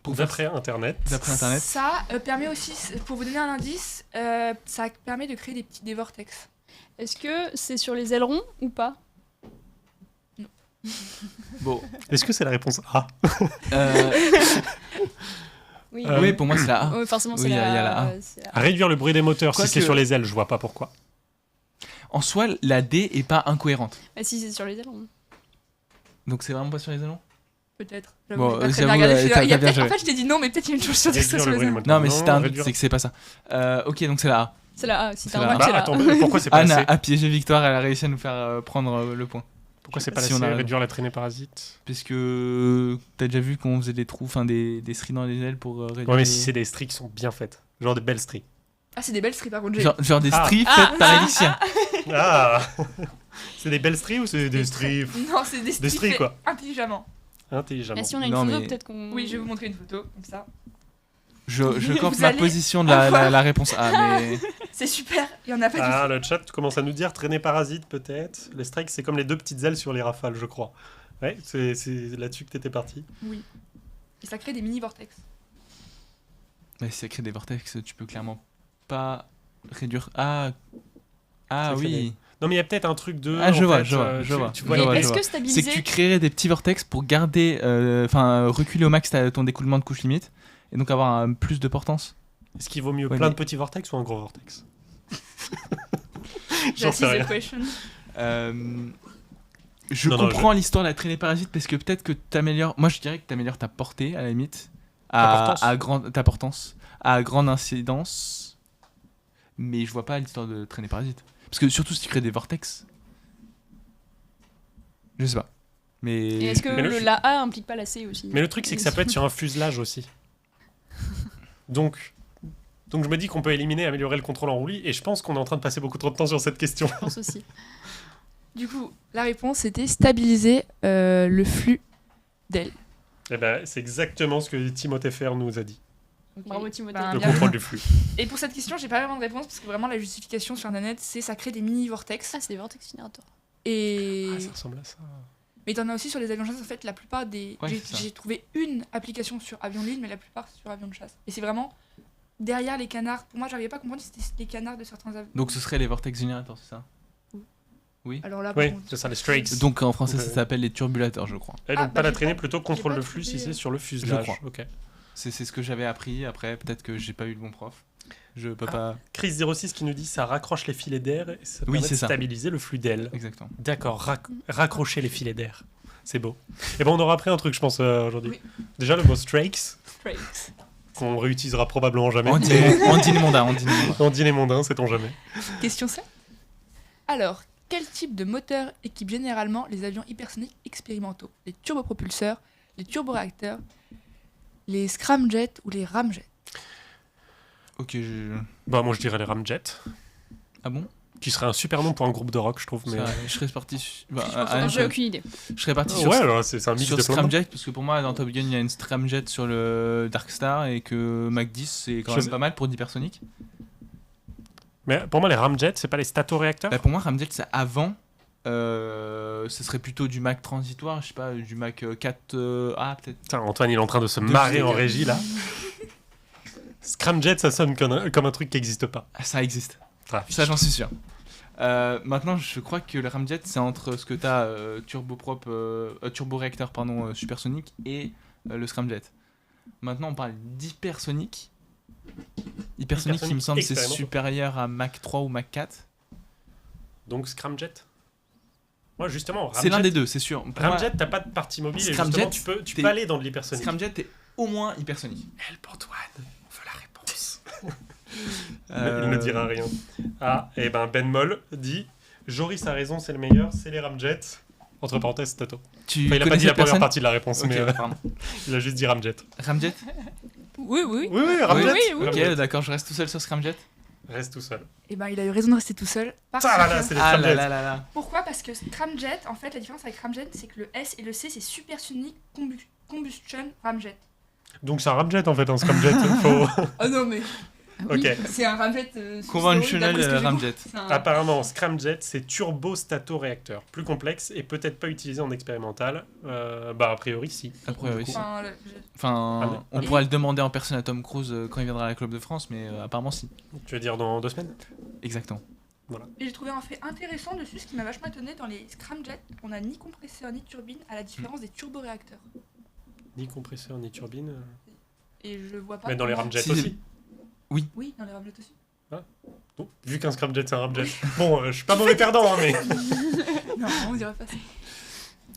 Pour faire- D'après Internet. D'après internet. Ça permet aussi, pour vous donner un indice, ça permet de créer des vortex. Est-ce que c'est sur les ailerons ou pas? Bon. Est-ce que c'est la réponse A? Euh, Oui, oui, pour moi c'est la A. Ouais, forcément, c'est Oui, il y a la A. c'est la À réduire le bruit des moteurs si Quoique- c'est sur les ailes, je vois pas pourquoi. En soi, la D est pas incohérente. Ah, si, c'est sur les ailerons. Donc c'est vraiment pas sur les ailerons. Peut-être. Bon, J'avoue, j'ai pas très j'avoue, bien regardé. t'as Il y a bien peut-être- joué. en fait, je t'ai dit non, mais peut-être il y a une chose sur des Réduire sur le les bruit des ailes. moteurs. Non, mais si t'as un doute, réduire- c'est que c'est pas ça. Ok, donc c'est la A. C'est la A. Si C'est t'as la un A. bac, Bah c'est la A. attends, pourquoi c'est pas Anne assez? a piégé Victoire, elle a réussi à nous faire prendre le point. Pourquoi c'est pas Si on assez? a raison. Réduire la traînée parasite? Puisque t'as déjà vu qu'on faisait des trous, enfin des stries dans les ailes pour réduire. Ouais, mais les- si c'est des stries qui sont bien faites. Genre des belles stries. Ah, c'est des belles strips par contre. Genre des Ah. stries faites par Elixir. Ah C'est des belles stries ou c'est des stries Non, c'est des strips stries, quoi. intelligemment. intelligemment? Et si on a une Non, photo, mais- peut-être qu'on. Oui, je vais vous montrer une photo, comme ça. Je campe Vous ma allez position de la réponse A, mais C'est super, il y en a pas du Ah, le chat commence à nous dire traînée parasite peut-être. Les strikes, c'est comme les deux petites ailes sur les rafales, je crois. Ouais, c'est là-dessus que t'étais parti. tout. Oui. Et ça crée des mini-vortex. si ça crée des vortex, tu peux clairement pas réduire. Ah Ça crée oui. Non, mais il y a peut-être un truc de. Ah, je en vois, fait, je vois, tu- je vois. tu Je vois Et vois, les- je est-ce vois. que C'est stabiliser. que tu créerais des petits vortex pour garder, reculer au max ton découlement de couche limite et donc avoir plus de portance. Est-ce qu'il vaut mieux Ouais, plein mais- de petits vortex ou un gros vortex? J'en J'assise sais rien. the question. Je Non, non, comprends l'histoire de la traînée parasite parce que peut-être que t'améliores. Moi, je dirais que t'améliores ta portée à la limite, Ta portance. ta portance, à grande incidence. Mais je vois pas l'histoire de traînée parasite. Parce que surtout si tu crées des vortex. Je sais pas. Et Mais. est-ce que Mais le- la A implique pas la C aussi? Mais le truc, c'est que ça peut être sur un fuselage aussi. Donc je me dis qu'on peut éliminer, améliorer le contrôle en roulis, et je pense qu'on est en train de passer beaucoup trop de temps sur cette question. Je pense aussi. Du coup, la réponse c'était stabiliser le flux d'ailes. Et ben, c'est exactement ce que Timothée Fer nous a dit. Bravo, Timothée. Ben, Le bien contrôle vu. du flux. Et pour cette question, j'ai pas vraiment de réponse parce que vraiment la justification sur internet, c'est ça crée des mini-vortex. Ah, c'est des vortex générateurs. Et. Ah, ça ressemble à ça. Mais t'en as aussi sur les avions de chasse. En fait, la plupart des. Ouais, j'ai c'est ça. j'ai trouvé une application sur avion de ligne, mais la plupart sur avion de chasse. Et c'est vraiment derrière les canards. Pour moi, j'arrivais pas à comprendre si c'était les canards de certains avions. Donc ce serait les vortex générateurs, c'est ça? Alors là, par Oui, contre, c'est ça, les Strakes. Donc en français, ça Ouais. s'appelle les turbulateurs, je crois. Et donc Ah, pas bah, la j'ai traînée, pas- plutôt contrôle j'ai pas de flux si trouvé, c'est sur le fuselage. crois. Ok. C'est ce que j'avais appris. Après, peut-être que j'ai pas eu le bon prof. Je peux Ah. pas. Chris06 qui nous dit ça raccroche les filets d'air et ça Oui, permet de c'est ça. stabiliser le flux d'aile. Exactement. D'accord, raccrocher les filets d'air. C'est beau. Et ben on aura appris un truc, je pense, aujourd'hui. Oui. Déjà, le mot Strakes, straight. qu'on réutilisera probablement jamais. On dit les mondains, on dit les mondains. On dit les mondains, sait-on jamais. Question 7. Alors, quel type de moteur équipe généralement les avions hypersoniques expérimentaux? Les turbopropulseurs, les turboréacteurs, les scramjets ou les ramjets? Ok, Bah, moi je dirais les ramjets, Ah bon? qui serait un super nom pour un groupe de rock, je trouve. Mais... Ça, je serais parti sur... bah, Je pense Anne, J'ai aucune idée. je serais parti Ouais, sur, alors, c'est un mix sur de plein de noms. Scramjet, parce que pour moi, dans Top Gun, il y a une Scramjet sur le Dark Star et que Mach 10, c'est quand Je même sais. pas mal pour d'hypersonique. Mais pour moi, les ramjets, c'est pas les statoréacteurs. Bah, pour moi, Ramjet, c'est avant. Ce serait plutôt du Mach transitoire, je sais pas, du Mach 4A peut-être. Putain, Antoine, il est en train de se De marrer en giga. régie là. Scramjet, ça sonne comme un truc qui n'existe pas. Ah, ça existe. Ah, Ça, j'en suis sûr. Maintenant, je crois que le Ramjet, c'est entre ce que tu as turboréacteur supersonique et le Scramjet. Maintenant, on parle d'hypersonique. Hypersonique, il me semble, c'est expérimental. supérieur à Mach 3 ou Mach 4. Donc Scramjet. Moi, justement, C'est l'un Ramjet, des deux, c'est sûr. Pour moi, Ramjet, t'as pas de partie mobile et Scramjet, justement, tu t'es- peux aller dans de l'hypersonique. Scramjet est au moins hypersonique. Help Antoine, on veut la réponse. Euh, Il ne dira rien. Ah, et ben Ben Moll dit Joris a raison, c'est le meilleur, c'est les ramjets. Entre parenthèses, Tato. Tu Enfin, il a connais pas dit la cette première personne partie de la réponse, Ok, mais pardon. il a juste dit ramjet. Ramjet Oui, oui. Oui, oui, ramjet. Oui, oui, Ramjet. Ok, d'accord, je reste tout seul sur Scramjet. Reste tout seul. Et ben, il a eu raison de rester tout seul. Parce Ah là que- là, c'est les Ah scramjets. là là là là. Pourquoi? Parce que scramjet, en fait, la différence avec ramjet, c'est que le S et le C, c'est supersonic combustion ramjet. Donc c'est un ramjet en fait, un scramjet. Faut... Ah non, mais. Ok. C'est un ramjet Conventional ramjet. Apparemment, Scramjet, c'est turbo-stato-réacteur. Plus complexe et peut-être pas utilisé en expérimental. A priori, si. A priori, si. Enfin, Enfin, on Et- pourra le demander en personne à Tom Cruise quand il viendra à la Club de France, mais apparemment, si. Tu veux dire dans 2 semaines? Exactement. et j'ai trouvé un fait intéressant dessus, ce qui m'a vachement étonné. Dans les scramjets, on n'a ni compresseur ni turbine, à la différence des turboréacteurs. Ni compresseur, ni turbine. Et je vois pas. Mais dans les comment- ramjets Si, aussi. Oui, dans les ramjets aussi. Bon, vu qu'un scramjet, c'est un ramjet. Bon, je suis pas mauvais perdant, hein, mais... Non, on dirait pas ça.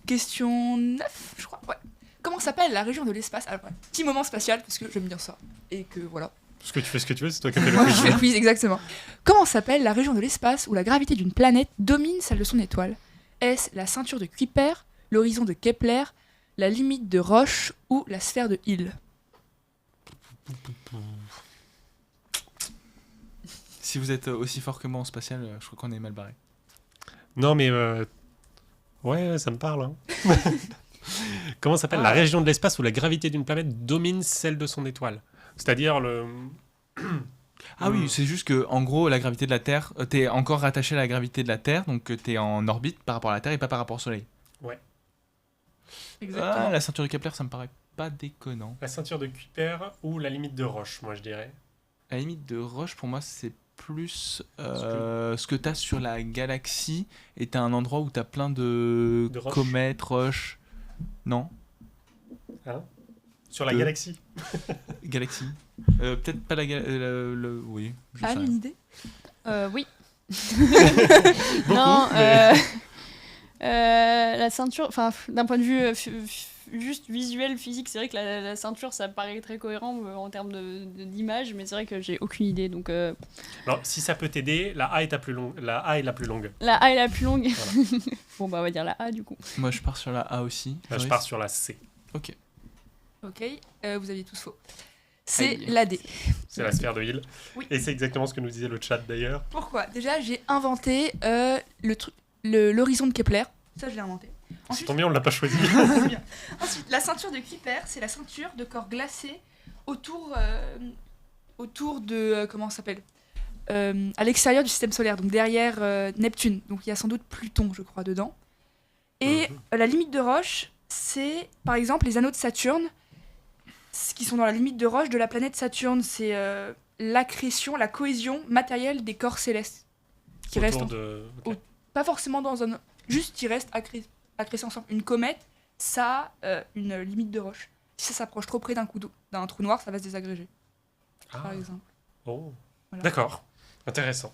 Question 9, je crois. Ouais. Comment s'appelle la région de l'espace? Alors, ouais, petit moment spatial, parce que j'aime bien ça. Et que voilà. Parce que tu fais ce que tu veux, c'est toi qui as fait le Moi, je quiz. fais le quiz, exactement. Comment s'appelle la région de l'espace où la gravité d'une planète domine celle de son étoile? Est-ce la ceinture de Kuiper, l'horizon de Kepler, la limite de Roche ou la sphère de Hill? Si vous êtes aussi fort que moi en spatial, je crois qu'on est mal barré. Non, mais... Ouais, ça me parle. Hein. Comment s'appelle la région de l'espace où la gravité d'une planète domine celle de son étoile? C'est-à-dire le... Ah oui, c'est juste que en gros, la gravité de la Terre, t'es encore rattaché à la gravité de la Terre, donc t'es en orbite par rapport à la Terre et pas par rapport au Soleil. Exactement. Ah, la ceinture de Kepler, ça me paraît pas déconnant. La ceinture de Kuiper ou la limite de Roche, moi je dirais. La limite de Roche, pour moi, c'est plus ce que t'as sur la galaxie, et t'as un endroit où t'as plein de roches. comètes, roches. Non, Sur la De- galaxie. galaxie. Peut-être pas la galaxie. Oui, je sais Anne, rien. une idée? Oui. Beaucoup, Non, mais- la ceinture, enfin, d'un point de vue juste visuel, physique, c'est vrai que la ceinture, ça paraît très cohérent en termes d'image, mais c'est vrai que j'ai aucune idée. Donc, Alors, si ça peut t'aider, la A est la plus longue. La A est la plus longue. la A est la plus longue. Voilà. Bon, bah, on va dire la A du coup. Moi, je pars sur la A aussi. Là, je Joris. pars sur la C. Ok. Ok, vous aviez tous faux. C'est Aïe. la D. C'est la sphère de Hill. Oui. Et c'est exactement ce que nous disait le chat d'ailleurs. Pourquoi? Déjà, j'ai inventé l'horizon de Kepler. Ça, je l'ai inventé. C'est tant bien, on l'a pas choisi. C'est bien. Ensuite, la ceinture de Kuiper, c'est la ceinture de corps glacés autour de... comment ça s'appelle à l'extérieur du système solaire, donc derrière Neptune. Donc il y a sans doute Pluton, je crois, dedans. Et la limite de Roche, c'est par exemple les anneaux de Saturne, qui sont dans la limite de Roche de la planète Saturne. C'est l'accrétion, la cohésion matérielle des corps célestes. Qui Autour restent de... au- pas forcément dans un... Juste qui restent accrécés ensemble. Une comète, ça a une limite de Roche. Si ça s'approche trop près d'un trou noir, ça va se désagréger, Ah. par exemple. Oh. Voilà. D'accord. Intéressant.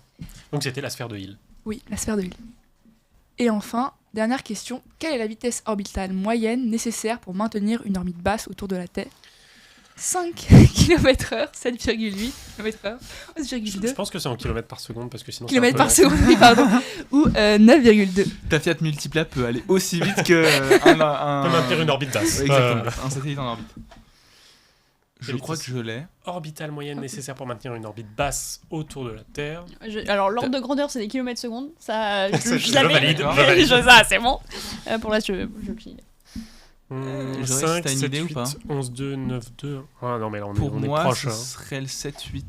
Donc c'était la sphère de Hill. Oui, la sphère de Hill. Et enfin, dernière question. Quelle est la vitesse orbitale moyenne nécessaire pour maintenir une orbite basse autour de la Terre? 5 km/h, 7,8 km/h, Je 11,2 pense que c'est en kilomètres par seconde parce que sinon. km par c'est un peu seconde, oui, pardon, ou 9,2. Ta Fiat Multipla peut aller aussi vite que lent. On peut maintenir une orbite basse. Ouais, exactement, un satellite en orbite. Je Quelle crois vitesse que je l'ai. Orbitale moyenne nécessaire pour maintenir une orbite basse autour de la Terre. Alors, l'ordre de grandeur, c'est des kilomètres secondes. Ça, Ça, je je l'avais. valide, d'accord. je valide. Ça, c'est bon. Pour là, je plie. Joris, 5, t'as une 7, idée ou 8, pas 11, 2, 9, 2. Ah non, mais là, on Pour est moi, proche. ce hein. serait le 7-8.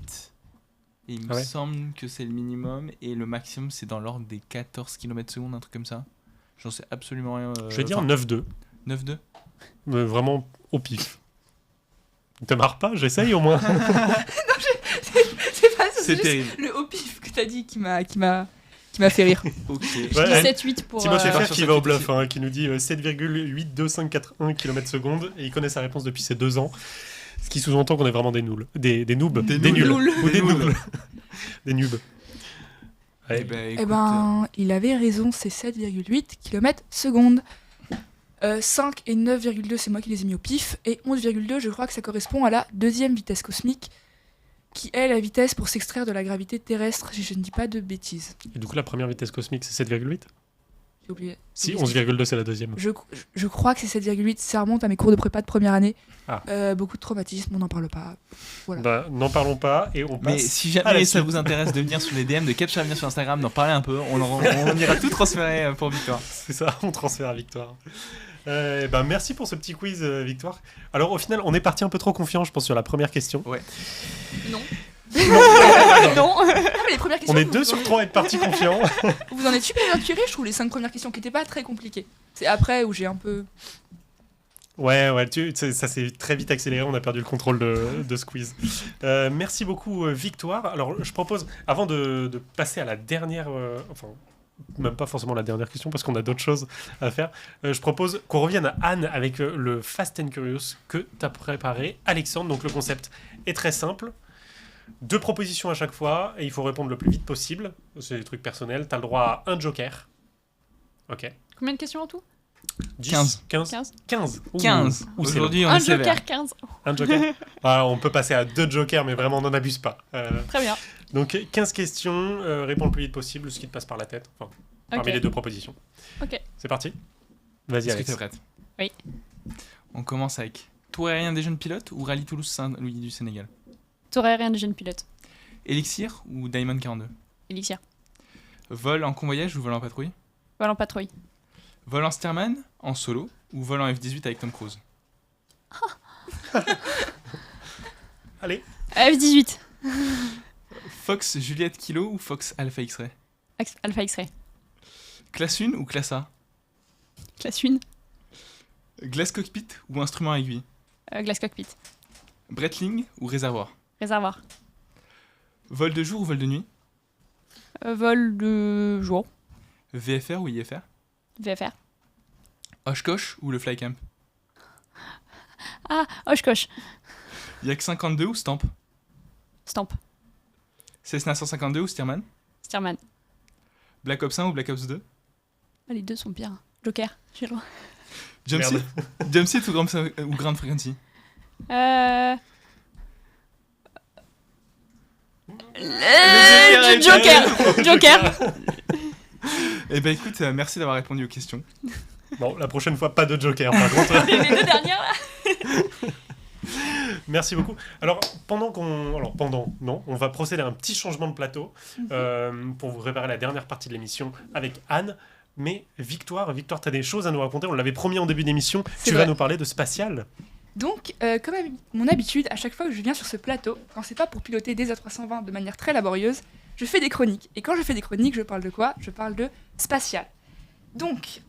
Et il me Ah ouais semble que c'est le minimum. Et le maximum, c'est dans l'ordre des 14 km/s, un truc comme ça. J'en sais absolument rien. Je vais dire enfin, 9-2. 9-2. Vraiment au pif. Te marre pas, j'essaye au moins. C'est pas ça, C'est c'est juste terrible. le haut pif que t'as dit qui m'a fait rire. Ok. Ouais, 17-8 pour. Timothée part Fer sur qui cette va au petite- bluff, hein, qui nous dit 7,82541 km/s et il connaît sa réponse depuis ses 2 ans. Ce qui sous-entend qu'on est vraiment des nuls. Des noobs. Des Des nuls. nuls. Ou des Des nuls. nuls. Des noobs. Eh Ouais. ben, Eh écoute, ben, il avait raison, c'est 7,8 km/s. 5 et 9,2, c'est moi qui les ai mis au pif. Et 11,2, je crois que ça correspond à la deuxième vitesse cosmique, qui est la vitesse pour s'extraire de la gravité terrestre, si je ne dis pas de bêtises. Et du coup, la première vitesse cosmique, c'est 7,8 J'ai oublié. Si, J'ai oublié. 11,2, c'est la deuxième. Je crois que c'est 7,8, ça remonte à mes cours de prépa de première année. Ah. Beaucoup de traumatisme, on n'en parle pas. Voilà. Bah, n'en parlons pas et on Mais passe. si à la jamais ça suite. vous intéresse de venir sur les DM de Capture Avenir sur Instagram, d'en parler un peu, on ira tout transférer pour Victoire. C'est ça, on transfère à Victoire. Ben, merci pour ce petit quiz, Victoire. Alors, au final, on est parti un peu trop confiant, je pense, sur la première question. Non. Non. Ah, mais les premières questions, On est 2 sur 3 à être partis confiants. vous en êtes super bien tirés, je trouve, les 5 premières questions qui n'étaient pas très compliquées. C'est après où j'ai un peu... Ouais, ça s'est très vite accéléré, on a perdu le contrôle de Squeeze. Merci beaucoup, Victoire. Alors, je propose, avant de passer à la dernière, enfin, même pas forcément la dernière question, parce qu'on a d'autres choses à faire, je propose qu'on revienne à Anne avec le Fast and Curious que tu as préparé. Alexandre, donc le concept est très simple. 2 propositions à chaque fois, et il faut répondre le plus vite possible. C'est des trucs personnels. Tu as le droit à un joker. Ok. Combien de questions en tout? 10, 15. 15. Ouh. 15. Ouh, c'est Aujourd'hui, on Un est sévère. joker 15. Un joker. Ah, on peut passer à 2 jokers, mais vraiment, on n'en abuse pas. Très bien. Donc, 15 questions, réponds le plus vite possible, ce qui te passe par la tête. Enfin, parmi Ok. les 2 propositions. Ok. C'est parti. Vas-y, Est-ce que Alex. tu es prête? Oui. On commence avec Tour aérien des jeunes pilotes ou Rallye Toulouse-Saint-Louis du Sénégal? Tour aérien des jeunes pilotes. Elixir ou Diamond 42? Elixir. Vol en convoyage ou vol en patrouille? Vol en patrouille. Vol en Stearman, en solo ou vol en F-18 avec Tom Cruise? Allez. F-18. Fox Juliette Kilo ou Fox Alpha X-Ray? Alpha X-Ray. Classe 1 ou classe A? Classe 1. Glace cockpit ou instrument à aiguille? Glace cockpit. Breitling ou réservoir? Réservoir. Vol de jour ou vol de nuit? Vol de jour. VFR ou IFR? VFR. Oshkosh ou le Flycamp? Ah, Oshkosh. Yak 52 ou Stamp? Stamp. Cessna 152 ou Stearman? Stearman. Black Ops 1 ou Black Ops 2? Ah, les deux sont bien. Joker, j'ai le droit. Jumpseat Jumpseat ou Ground Frequency? Joker. Joker. Eh ben écoute, merci d'avoir répondu aux questions. Bon, la prochaine fois, pas de joker, par contre. Les 2 dernières là. Merci beaucoup. Alors, non, on va procéder à un petit changement de plateau pour vous préparer la dernière partie de l'émission avec Anne. Mais Victoire, tu as des choses à nous raconter. On l'avait promis en début d'émission. Tu vas nous parler de spatial. Donc, comme à mon habitude, à chaque fois que je viens sur ce plateau, quand c'est pas pour piloter des A320 de manière très laborieuse, je fais des chroniques. Et quand je fais des chroniques, je parle de quoi? Je parle de spatial. Donc,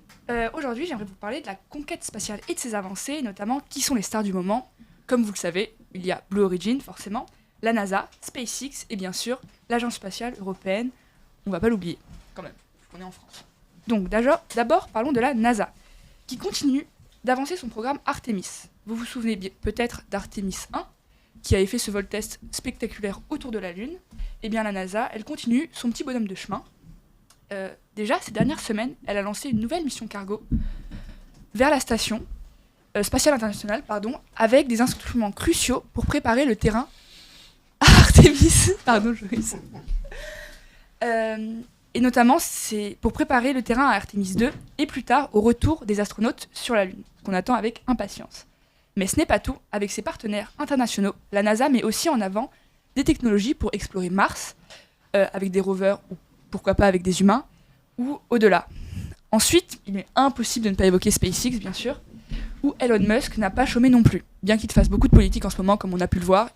aujourd'hui, j'aimerais vous parler de la conquête spatiale et de ses avancées, notamment qui sont les stars du moment. Comme vous le savez, il y a Blue Origin, forcément, la NASA, SpaceX et bien sûr l'Agence spatiale européenne. On va pas l'oublier, quand même, on est en France. Donc, d'abord, parlons de la NASA, qui continue d'avancer son programme Artemis. Vous vous souvenez peut-être d'Artemis 1, qui avait fait ce vol test spectaculaire autour de la Lune. Eh bien, la NASA, elle continue son petit bonhomme de chemin. Déjà, ces dernières semaines, elle a lancé une nouvelle mission cargo vers la station spatiale internationale, avec des instruments cruciaux pour préparer le terrain à Artemis. Pardon, je risque. Et notamment, c'est pour préparer le terrain à Artemis 2 et plus tard au retour des astronautes sur la Lune, qu'on attend avec impatience. Mais ce n'est pas tout. Avec ses partenaires internationaux, la NASA met aussi en avant des technologies pour explorer Mars, avec des rovers ou pourquoi pas avec des humains, ou au-delà. Ensuite, il est impossible de ne pas évoquer SpaceX, bien sûr, où Elon Musk n'a pas chômé non plus. Bien qu'il fasse beaucoup de politique en ce moment, comme on a pu le voir,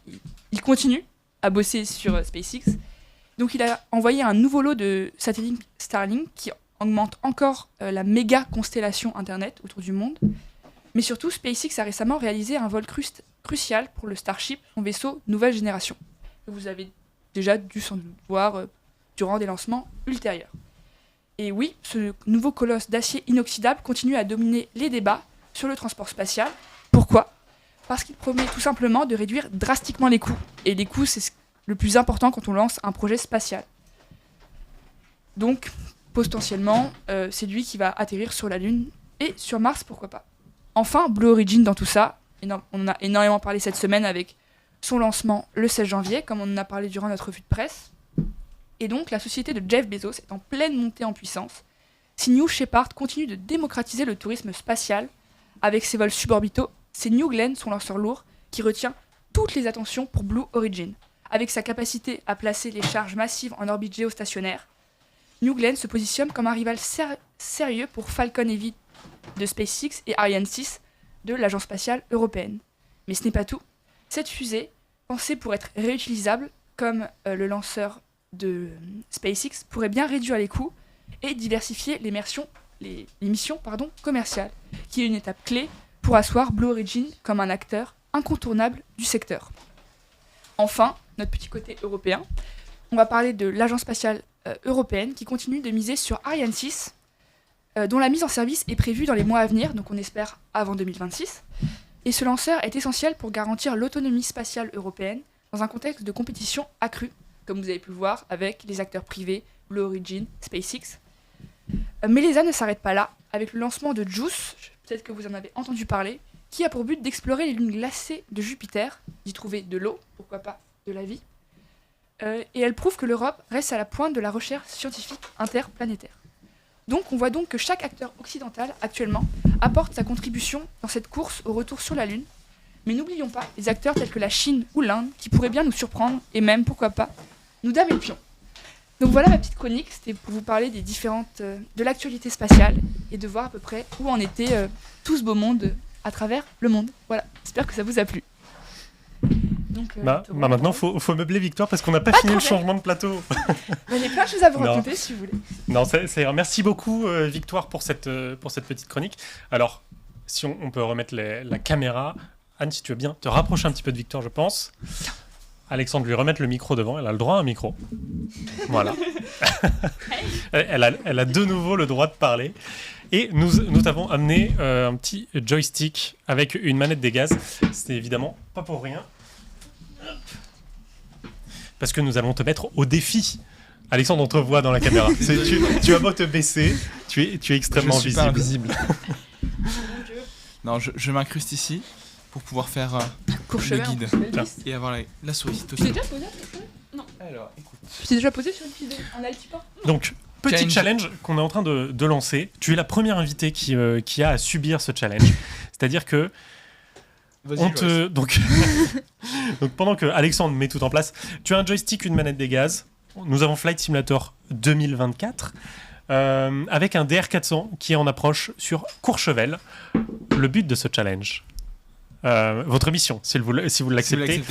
il continue à bosser sur SpaceX. Donc il a envoyé un nouveau lot de satellites Starlink qui augmente encore la méga constellation Internet autour du monde. Mais surtout, SpaceX a récemment réalisé un vol crucial pour le Starship, son vaisseau nouvelle génération, que vous avez déjà dû sans doute voir durant des lancements ultérieurs. Et oui, ce nouveau colosse d'acier inoxydable continue à dominer les débats sur le transport spatial. Pourquoi ? Parce qu'il promet tout simplement de réduire drastiquement les coûts. Et les coûts, c'est le plus important quand on lance un projet spatial. Donc, potentiellement, c'est lui qui va atterrir sur la Lune et sur Mars, pourquoi pas. Enfin, Blue Origin dans tout ça, on en a énormément parlé cette semaine avec son lancement le 16 janvier, comme on en a parlé durant notre revue de presse. Et donc, la société de Jeff Bezos est en pleine montée en puissance. Si New Shepard continue de démocratiser le tourisme spatial avec ses vols suborbitaux, c'est New Glenn, son lanceur lourd, qui retient toutes les attentions pour Blue Origin. Avec sa capacité à placer les charges massives en orbite géostationnaire, New Glenn se positionne comme un rival sérieux pour Falcon Heavy de SpaceX et Ariane 6 de l'Agence spatiale européenne. Mais ce n'est pas tout. Cette fusée, pensée pour être réutilisable, comme le lanceur de SpaceX, pourrait bien réduire les coûts et diversifier les missions commerciales, qui est une étape clé pour asseoir Blue Origin comme un acteur incontournable du secteur. Enfin, notre petit côté européen, on va parler de l'Agence spatiale européenne qui continue de miser sur Ariane 6, dont la mise en service est prévue dans les mois à venir, donc on espère avant 2026. Et ce lanceur est essentiel pour garantir l'autonomie spatiale européenne dans un contexte de compétition accrue, comme vous avez pu le voir avec les acteurs privés, Blue Origin, SpaceX. Mais l'ESA ne s'arrête pas là, avec le lancement de JUICE, peut-être que vous en avez entendu parler, qui a pour but d'explorer les lunes glacées de Jupiter, d'y trouver de l'eau, pourquoi pas de la vie. Et elle prouve que l'Europe reste à la pointe de la recherche scientifique interplanétaire. Donc on voit donc que chaque acteur occidental, actuellement, apporte sa contribution dans cette course au retour sur la Lune. Mais n'oublions pas les acteurs tels que la Chine ou l'Inde, qui pourraient bien nous surprendre, et même, pourquoi pas, nous damer le pion. Donc voilà ma petite chronique, c'était pour vous parler des différentes, de l'actualité spatiale, et de voir à peu près où en était tout ce beau monde à travers le monde. Voilà, j'espère que ça vous a plu. Donc, maintenant, faut meubler Victoire parce qu'on n'a pas fini le changement de plateau. J'ai plein de choses à vous raconter si vous voulez. Non, merci beaucoup Victoire pour cette petite chronique. Alors, si on peut remettre la caméra, Anne, si tu veux bien te rapprocher un petit peu de Victoire, je pense. Alexandre, lui remettre le micro devant. Elle a le droit à un micro. Voilà. elle a de nouveau le droit de parler. Et nous avons amené un petit joystick avec une manette des gaz. C'est évidemment pas pour rien. Parce que nous allons te mettre au défi. Alexandre, on te voit dans la caméra. Tu as beau te baisser, tu es extrêmement je suis visible. pas invisible. Non, je m'incruste ici pour pouvoir faire le guide et avoir la souris. Tu t'es déjà posé Non. Alors, écoute. Tu t'es déjà posé sur une petite en altiport? Donc, petit challenge qu'on est en train de lancer. Tu es la première invitée qui a à subir ce challenge. C'est-à-dire que donc pendant que Alexandre met tout en place, tu as un joystick, une manette des gaz. Nous avons Flight Simulator 2024 avec un DR400 qui est en approche sur Courchevel. Le but de ce challenge, votre mission, si vous l'acceptez,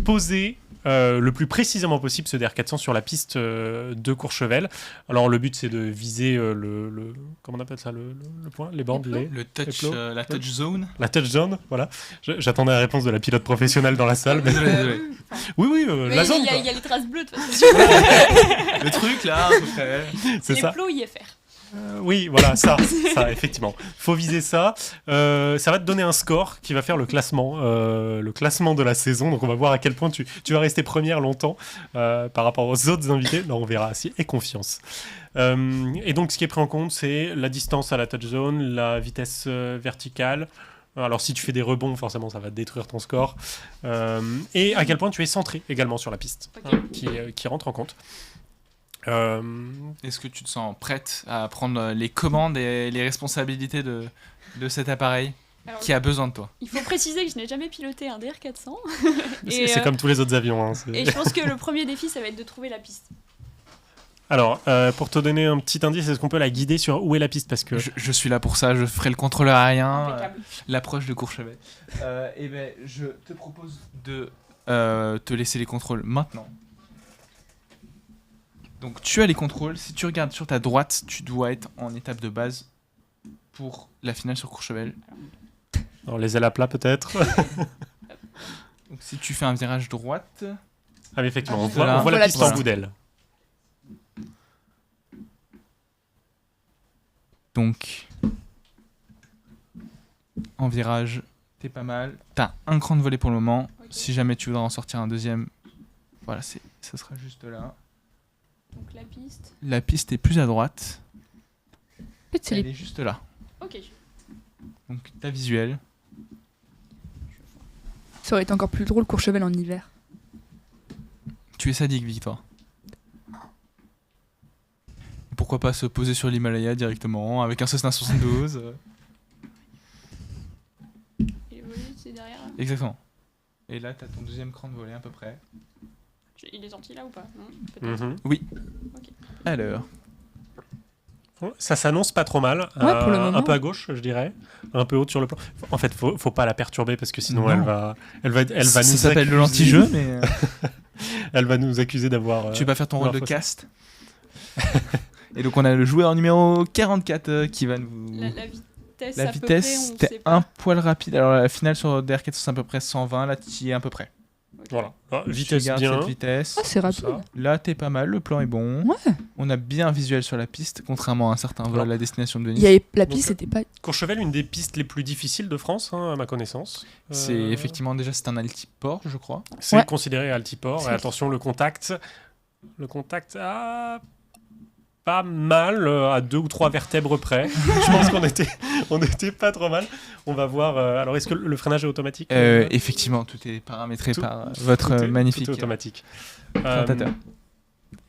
poser le plus précisément possible ce DR400 sur la piste de Courchevel. Alors le but c'est de viser le comment on appelle ça, le point, les bandes, le touch, la touch zone. La touch zone, voilà. J'attendais la réponse de la pilote professionnelle dans la salle. Mais... Désolé. Oui, la zone. Il y a les traces bleues de toute façon. Le truc là, à peu près. C'est ça. Les plots IFR. Oui, voilà, ça, effectivement. Faut viser ça. Ça va te donner un score qui va faire le classement de la saison. Donc, on va voir à quel point tu vas rester première longtemps par rapport aux autres invités. Là, on verra. Si, et confiance. Et donc, ce qui est pris en compte, c'est la distance à la touch zone, la vitesse verticale. Alors, si tu fais des rebonds, forcément, ça va détruire ton score. Et à quel point tu es centré également sur la piste, qui rentre en compte. Est-ce que tu te sens prête à prendre les commandes et les responsabilités de cet appareil qui a besoin de toi? Il faut préciser que je n'ai jamais piloté un DR400. C'est comme tous les autres avions. Hein, et je pense que le premier défi, ça va être de trouver la piste. Alors, pour te donner un petit indice, est-ce qu'on peut la guider sur où est la piste? Parce que je suis là pour ça, je ferai le contrôleur aérien, l'approche de Courchevel. Et ben, je te propose de te laisser les contrôles maintenant. Donc tu as les contrôles, si tu regardes sur ta droite, tu dois être en étape de base pour la finale sur Courchevel. Alors les ailes à plat peut-être. Donc si tu fais un virage droite... Ah mais effectivement, on voilà. voit la piste en bout d'aile. Donc en virage, t'es pas mal. T'as un cran de volée pour le moment. Okay. Si jamais tu voudras en sortir un deuxième, voilà, ça sera juste là. Donc la piste. La piste est plus à droite. Elle est juste là. Ok. Donc ta visuel. Ça aurait été encore plus drôle Courchevel en hiver. Tu es sadique, Victoire. Pourquoi pas se poser sur l'Himalaya directement avec un Cessna 72 Et le volet, c'est derrière là. Exactement. Et là, t'as ton deuxième cran de volée à peu près. Il est sorti là ou pas? Non, peut-être. Oui. Okay. Alors. Ça s'annonce pas trop mal. Ouais, pour le moment. Un peu à gauche, je dirais. Un peu haute sur le plan. En fait, faut pas la perturber parce que sinon elle va ça nous s'appelle le lenti-jeu, mais... Elle va nous accuser d'avoir. Tu veux pas faire ton rôle de fausse. cast. Et donc on a le joueur numéro 44 qui va nous... La vitesse, La à peu vitesse, près, on c'était sait pas. un poil rapide. Alors la finale sur DR400 c'est à peu près 120, là tu y es à peu près. Voilà. Ah, Tu vitesse gardes bien. cette vitesse. Ah, c'est tout rapide. ça. Là t'es pas mal, le plan est bon. Ouais. On a bien un visuel sur la piste, contrairement à un certain vol à la destination de Il Venise. y avait, la Donc, piste, c'était pas. Courchevel, une des pistes les plus difficiles de France, hein, à ma connaissance. C'est effectivement déjà c'est un altiport je crois. C'est Ouais. considéré altiport. Et C'est- attention, le contact pas mal, à 2 ou 3 vertèbres près. Je pense on était pas trop mal. On va voir. Alors, est-ce que le freinage est automatique Effectivement, tout est paramétré Tout- par votre Tout est- magnifique tout est automatique. présentateur.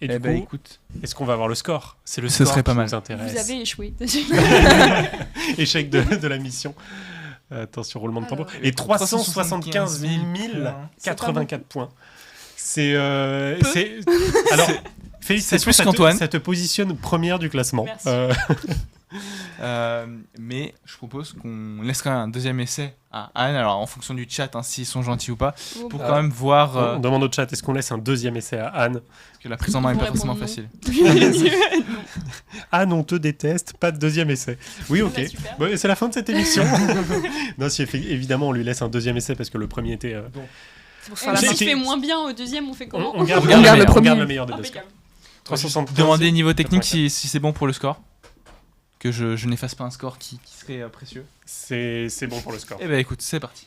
Et Eh du ben coup, écoute, est-ce qu'on va avoir le score? C'est le Ce score serait pas qui mal. nous intéresse. Vous avez échoué. Échec de la mission. Attention, roulement de tambour. Alors, Et 375 084 points. C'est. Alors, félicitations, plus qu'Antoine. ça te positionne première du classement. Merci. Mais je propose qu'on laisse quand même un deuxième essai à Anne, alors en fonction du chat, hein, s'ils sont gentils ou pas, pour quand même voir On demande au chat, est-ce qu'on laisse un deuxième essai à Anne? que la prise en main est Ils pas vont forcément répondre facile. Anne, on te déteste, pas de deuxième essai. Oui, ok. Bah, super. Bon, c'est la fin de cette émission. Non, si évidemment, on lui laisse un deuxième essai parce que le premier était. C'est pour se Et faire la J'ai- main. si je fais moins bien au deuxième, on fait comment On garde, On garde le on premier. garde le meilleur des deux. Impeccable. 375. Demandez niveau technique 84. si c'est bon pour le score. Que je n'efface pas un score qui serait précieux. C'est bon pour le score. Eh ben écoute, c'est parti.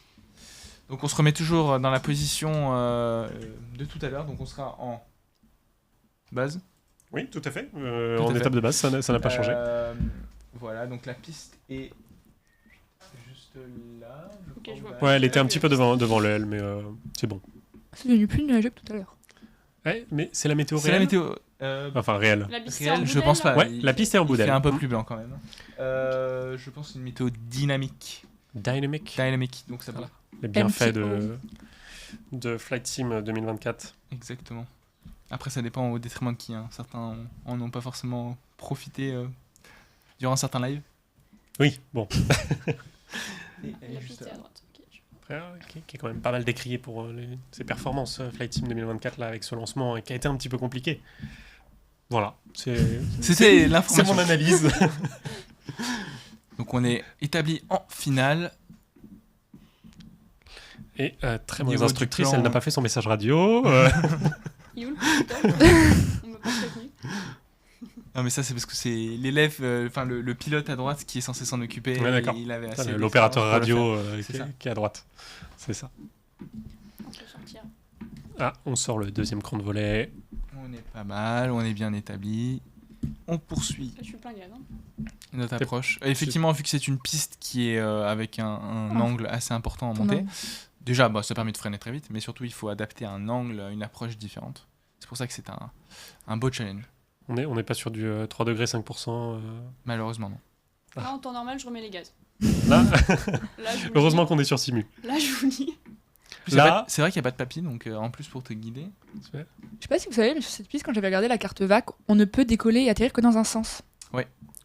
Donc on se remet toujours dans la position de tout à l'heure, donc on sera en base. Oui, tout à fait. Tout En à fait. étape de base, ça n'a pas changé. Voilà, donc la piste est juste là. Ok, je vois. Ouais, elle était un petit peu devant l'aile, mais c'est bon. C'est devenu plus nuageux que tout à l'heure. Ouais, mais c'est la météo C'est la réelle. météo. Enfin, réelle. La piste Réel, en je boudelle, pense pas. là Ouais, la piste est en Il boudelle. fait un peu plus blanc quand même. Je pense une météo dynamique. Dynamic. Dynamique, donc ça Voilà. peut. Les bienfaits MTO. de Flight Sim 2024. Exactement. Après, ça dépend au détriment de qui. Hein. Certains en ont pas forcément profité durant certains lives. Oui, bon. La piste est à droite. Ok, je- Après, qui est quand même pas mal décrié pour ses performances Flight Sim 2024 là avec ce lancement et qui a été un petit peu compliqué. Voilà, C'était c'est l'information. mon analyse. Donc on est établi en finale. Et très Niveau mauvaise du instructrice, plan, elle n'a pas fait son message radio. Il est où le pilote On m'a pas prévenu. Non mais ça c'est parce que c'est l'élève, enfin le pilote à droite qui est censé s'en occuper. Ouais, et d'accord. il avait assez L'opérateur d'expérience pour le radio C'est ça. qui est à droite. C'est ça. On peut sortir. Ah, on sort le deuxième cran de volet. faire. On est pas mal, on est bien établi. On poursuit Là, je suis plein gaz. Hein. notre approche. Effectivement, vu que c'est une piste qui est avec un angle assez important à monter, déjà bah, ça permet de freiner très vite, mais surtout il faut adapter un angle, une approche différente. C'est pour ça que c'est un beau challenge. On n'est pas sur du 3 degrés 5%. Malheureusement non. Là, en temps normal, je remets les gaz. Là, Là, je vous le heureusement dis. qu'on est sur Simu. Là, je vous dis. Là- C'est vrai qu'il n'y a pas de papy, donc en plus pour te guider. Je sais pas si vous savez, mais sur cette piste, quand j'avais regardé la carte VAC, on ne peut décoller et atterrir que dans un sens.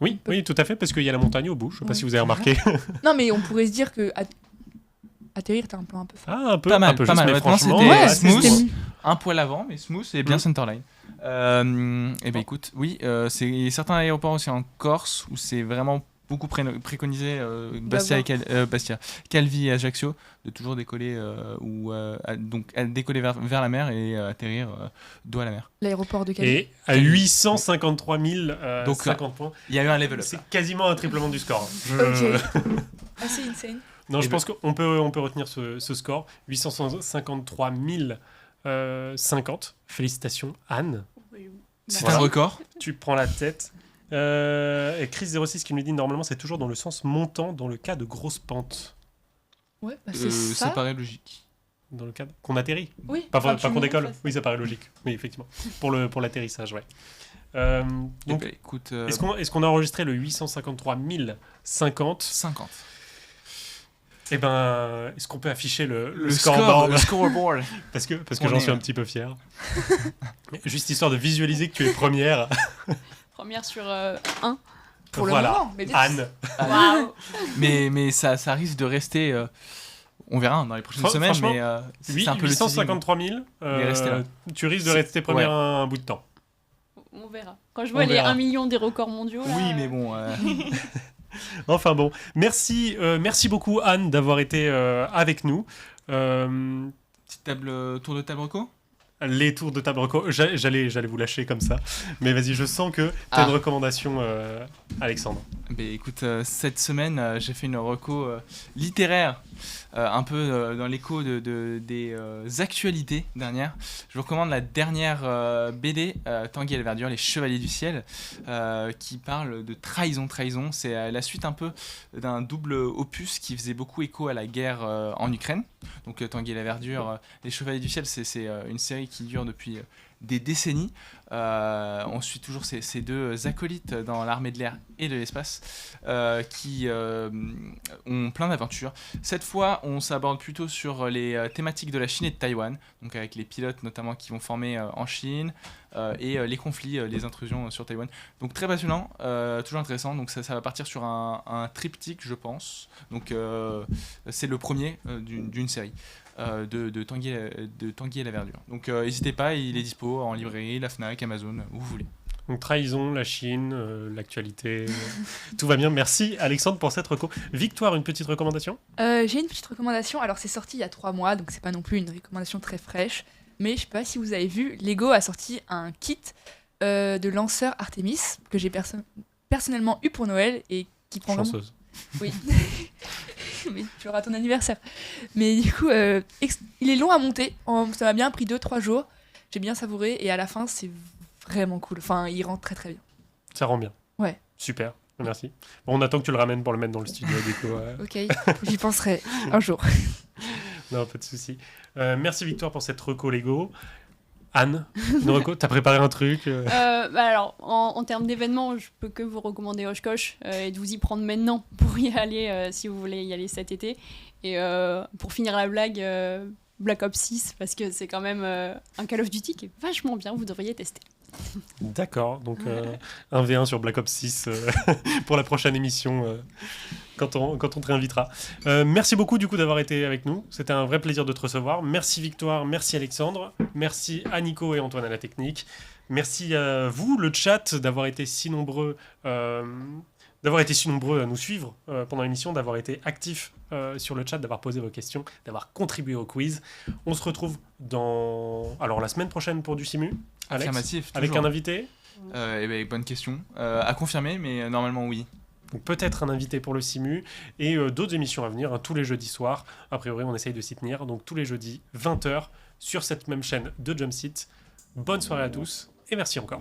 Oui, oui, tout à fait, parce qu'il y a la montagne au bout. Je sais pas Ouais. si vous avez remarqué. Non, mais on pourrait se dire que atterrir, t'as un plan un peu fort. Ah, un peu, Pas mal, un peu pas juste, mal. mais Honnêtement, franchement, c'était ouais, smooth. c'est Un poil avant, mais smooth et bien Mm. centerline. Et ben écoute, oui, c'est certains aéroports aussi en Corse où c'est vraiment beaucoup préconisé, Bastia et Calvi et Ajaccio, de toujours décoller donc décoller vers la mer et atterrir dos à la mer. L'aéroport de Calais. Et à 853 000 Donc, 50 points, Il y a eu un level up. c'est quasiment un triplement du score. Ok. Assez insane. Non, je Et pense qu'on peut retenir ce score. 853 050. Félicitations, Anne. C'est Voilà. un record. Tu prends la tête. Et Chris06 qui nous dit normalement c'est toujours dans le sens montant dans le cas de grosses pentes. Ouais, bah c'est Ça ça. paraît logique. Dans le cas qu'on atterrit. Oui. Pas, Enfin, pas tu qu'on montes, décolle. ouais. Oui, ça paraît logique. Oui, effectivement. Pour l'atterrissage, ouais. Eh Donc, ben, écoute, est-ce qu'on a enregistré le 853 050 50. Eh ben, est-ce qu'on peut afficher le score, scoreboard le scoreboard. Parce que On j'en est, suis un petit peu fier. Juste histoire de visualiser que tu es première. Première sur 1. Pour Voilà. le moment. Mais Anne. Waouh. mais ça risque de rester. On verra dans les prochaines Fran- semaines, franchement, mais c'est un peu le teasing. 853 000. Il est resté là. Tu risques de C'est- rester premier ouais. un bout de temps. On verra. Quand je vois On les verra. 1 million des records mondiaux. Là, Oui, mais bon. Enfin bon, merci beaucoup Anne d'avoir été avec nous. Petite tour de table reco. Les tours de table reco, j'allais vous lâcher comme ça, mais vas-y, je sens que tu as Ah. une recommandation, Alexandre. Écoute, cette semaine, j'ai fait une reco littéraire, un peu dans l'écho des actualités dernières. Je vous recommande la dernière BD, Tanguy et la Verdure, Les Chevaliers du Ciel, qui parle de trahison. C'est la suite un peu d'un double opus qui faisait beaucoup écho à la guerre en Ukraine. Donc Tanguy et la Verdure, Les Chevaliers du Ciel, c'est une série qui dure depuis des décennies. On suit toujours ces deux acolytes dans l'armée de l'air et de l'espace qui ont plein d'aventures. Cette fois, on s'aborde plutôt sur les thématiques de la Chine et de Taïwan, donc avec les pilotes notamment qui vont former en Chine et les conflits, les intrusions sur Taïwan. Donc très passionnant, toujours intéressant. Donc ça va partir sur un triptyque, je pense. Donc c'est le premier d'une série. De Tanguy et la Verdure. Donc n'hésitez pas, il est dispo en librairie, la Fnac, Amazon, où vous voulez. Donc trahison, la Chine, l'actualité, tout va bien. Merci Alexandre pour cette reco. Victoire, une petite recommandation? J'ai une petite recommandation. Alors, c'est sorti il y a 3 mois, donc c'est pas non plus une recommandation très fraîche. Mais je sais pas si vous avez vu, Lego a sorti un kit de lanceur Artemis que j'ai personnellement eu pour Noël et qui prend vraiment... Chanceuse. Oui. Mais tu auras ton anniversaire. Mais du coup, il est long à monter. Ça m'a bien pris 2-3 jours. J'ai bien savouré et à la fin, c'est vraiment cool. Enfin, il rentre très très bien. Ça rend bien. Ouais. Super, merci. Bon, on attend que tu le ramènes pour le mettre dans le studio du coup. Ok, j'y penserai un jour. Non, pas de souci. Merci Victoire pour cette reco Lego. Anne, une reco, t'as préparé un truc Alors, en termes d'événements, je peux que vous recommander Oshkosh et de vous y prendre maintenant pour y aller si vous voulez y aller cet été. Et pour finir la blague, Black Ops 6, parce que c'est quand même un Call of Duty qui est vachement bien, vous devriez tester. D'accord, donc un V1 sur Black Ops 6 pour la prochaine émission quand on te réinvitera. Merci beaucoup du coup d'avoir été avec nous, c'était un vrai plaisir de te recevoir. Merci Victoire, merci Alexandre, merci à Nico et Antoine à la technique. Merci à vous, le chat, d'avoir été si nombreux à nous suivre pendant l'émission, d'avoir été actifs sur le chat, d'avoir posé vos questions, d'avoir contribué au quiz. On se retrouve la semaine prochaine pour du Simu, Alex, Affirmatif, avec toujours. un invité. Bonne question. À confirmer, mais normalement oui. Donc peut-être un invité pour le Simu et d'autres émissions à venir, tous les jeudis soirs. A priori, on essaye de s'y tenir. Donc tous les jeudis, 20h, sur cette même chaîne de Jumpseat. Bonne soirée à tous et merci encore.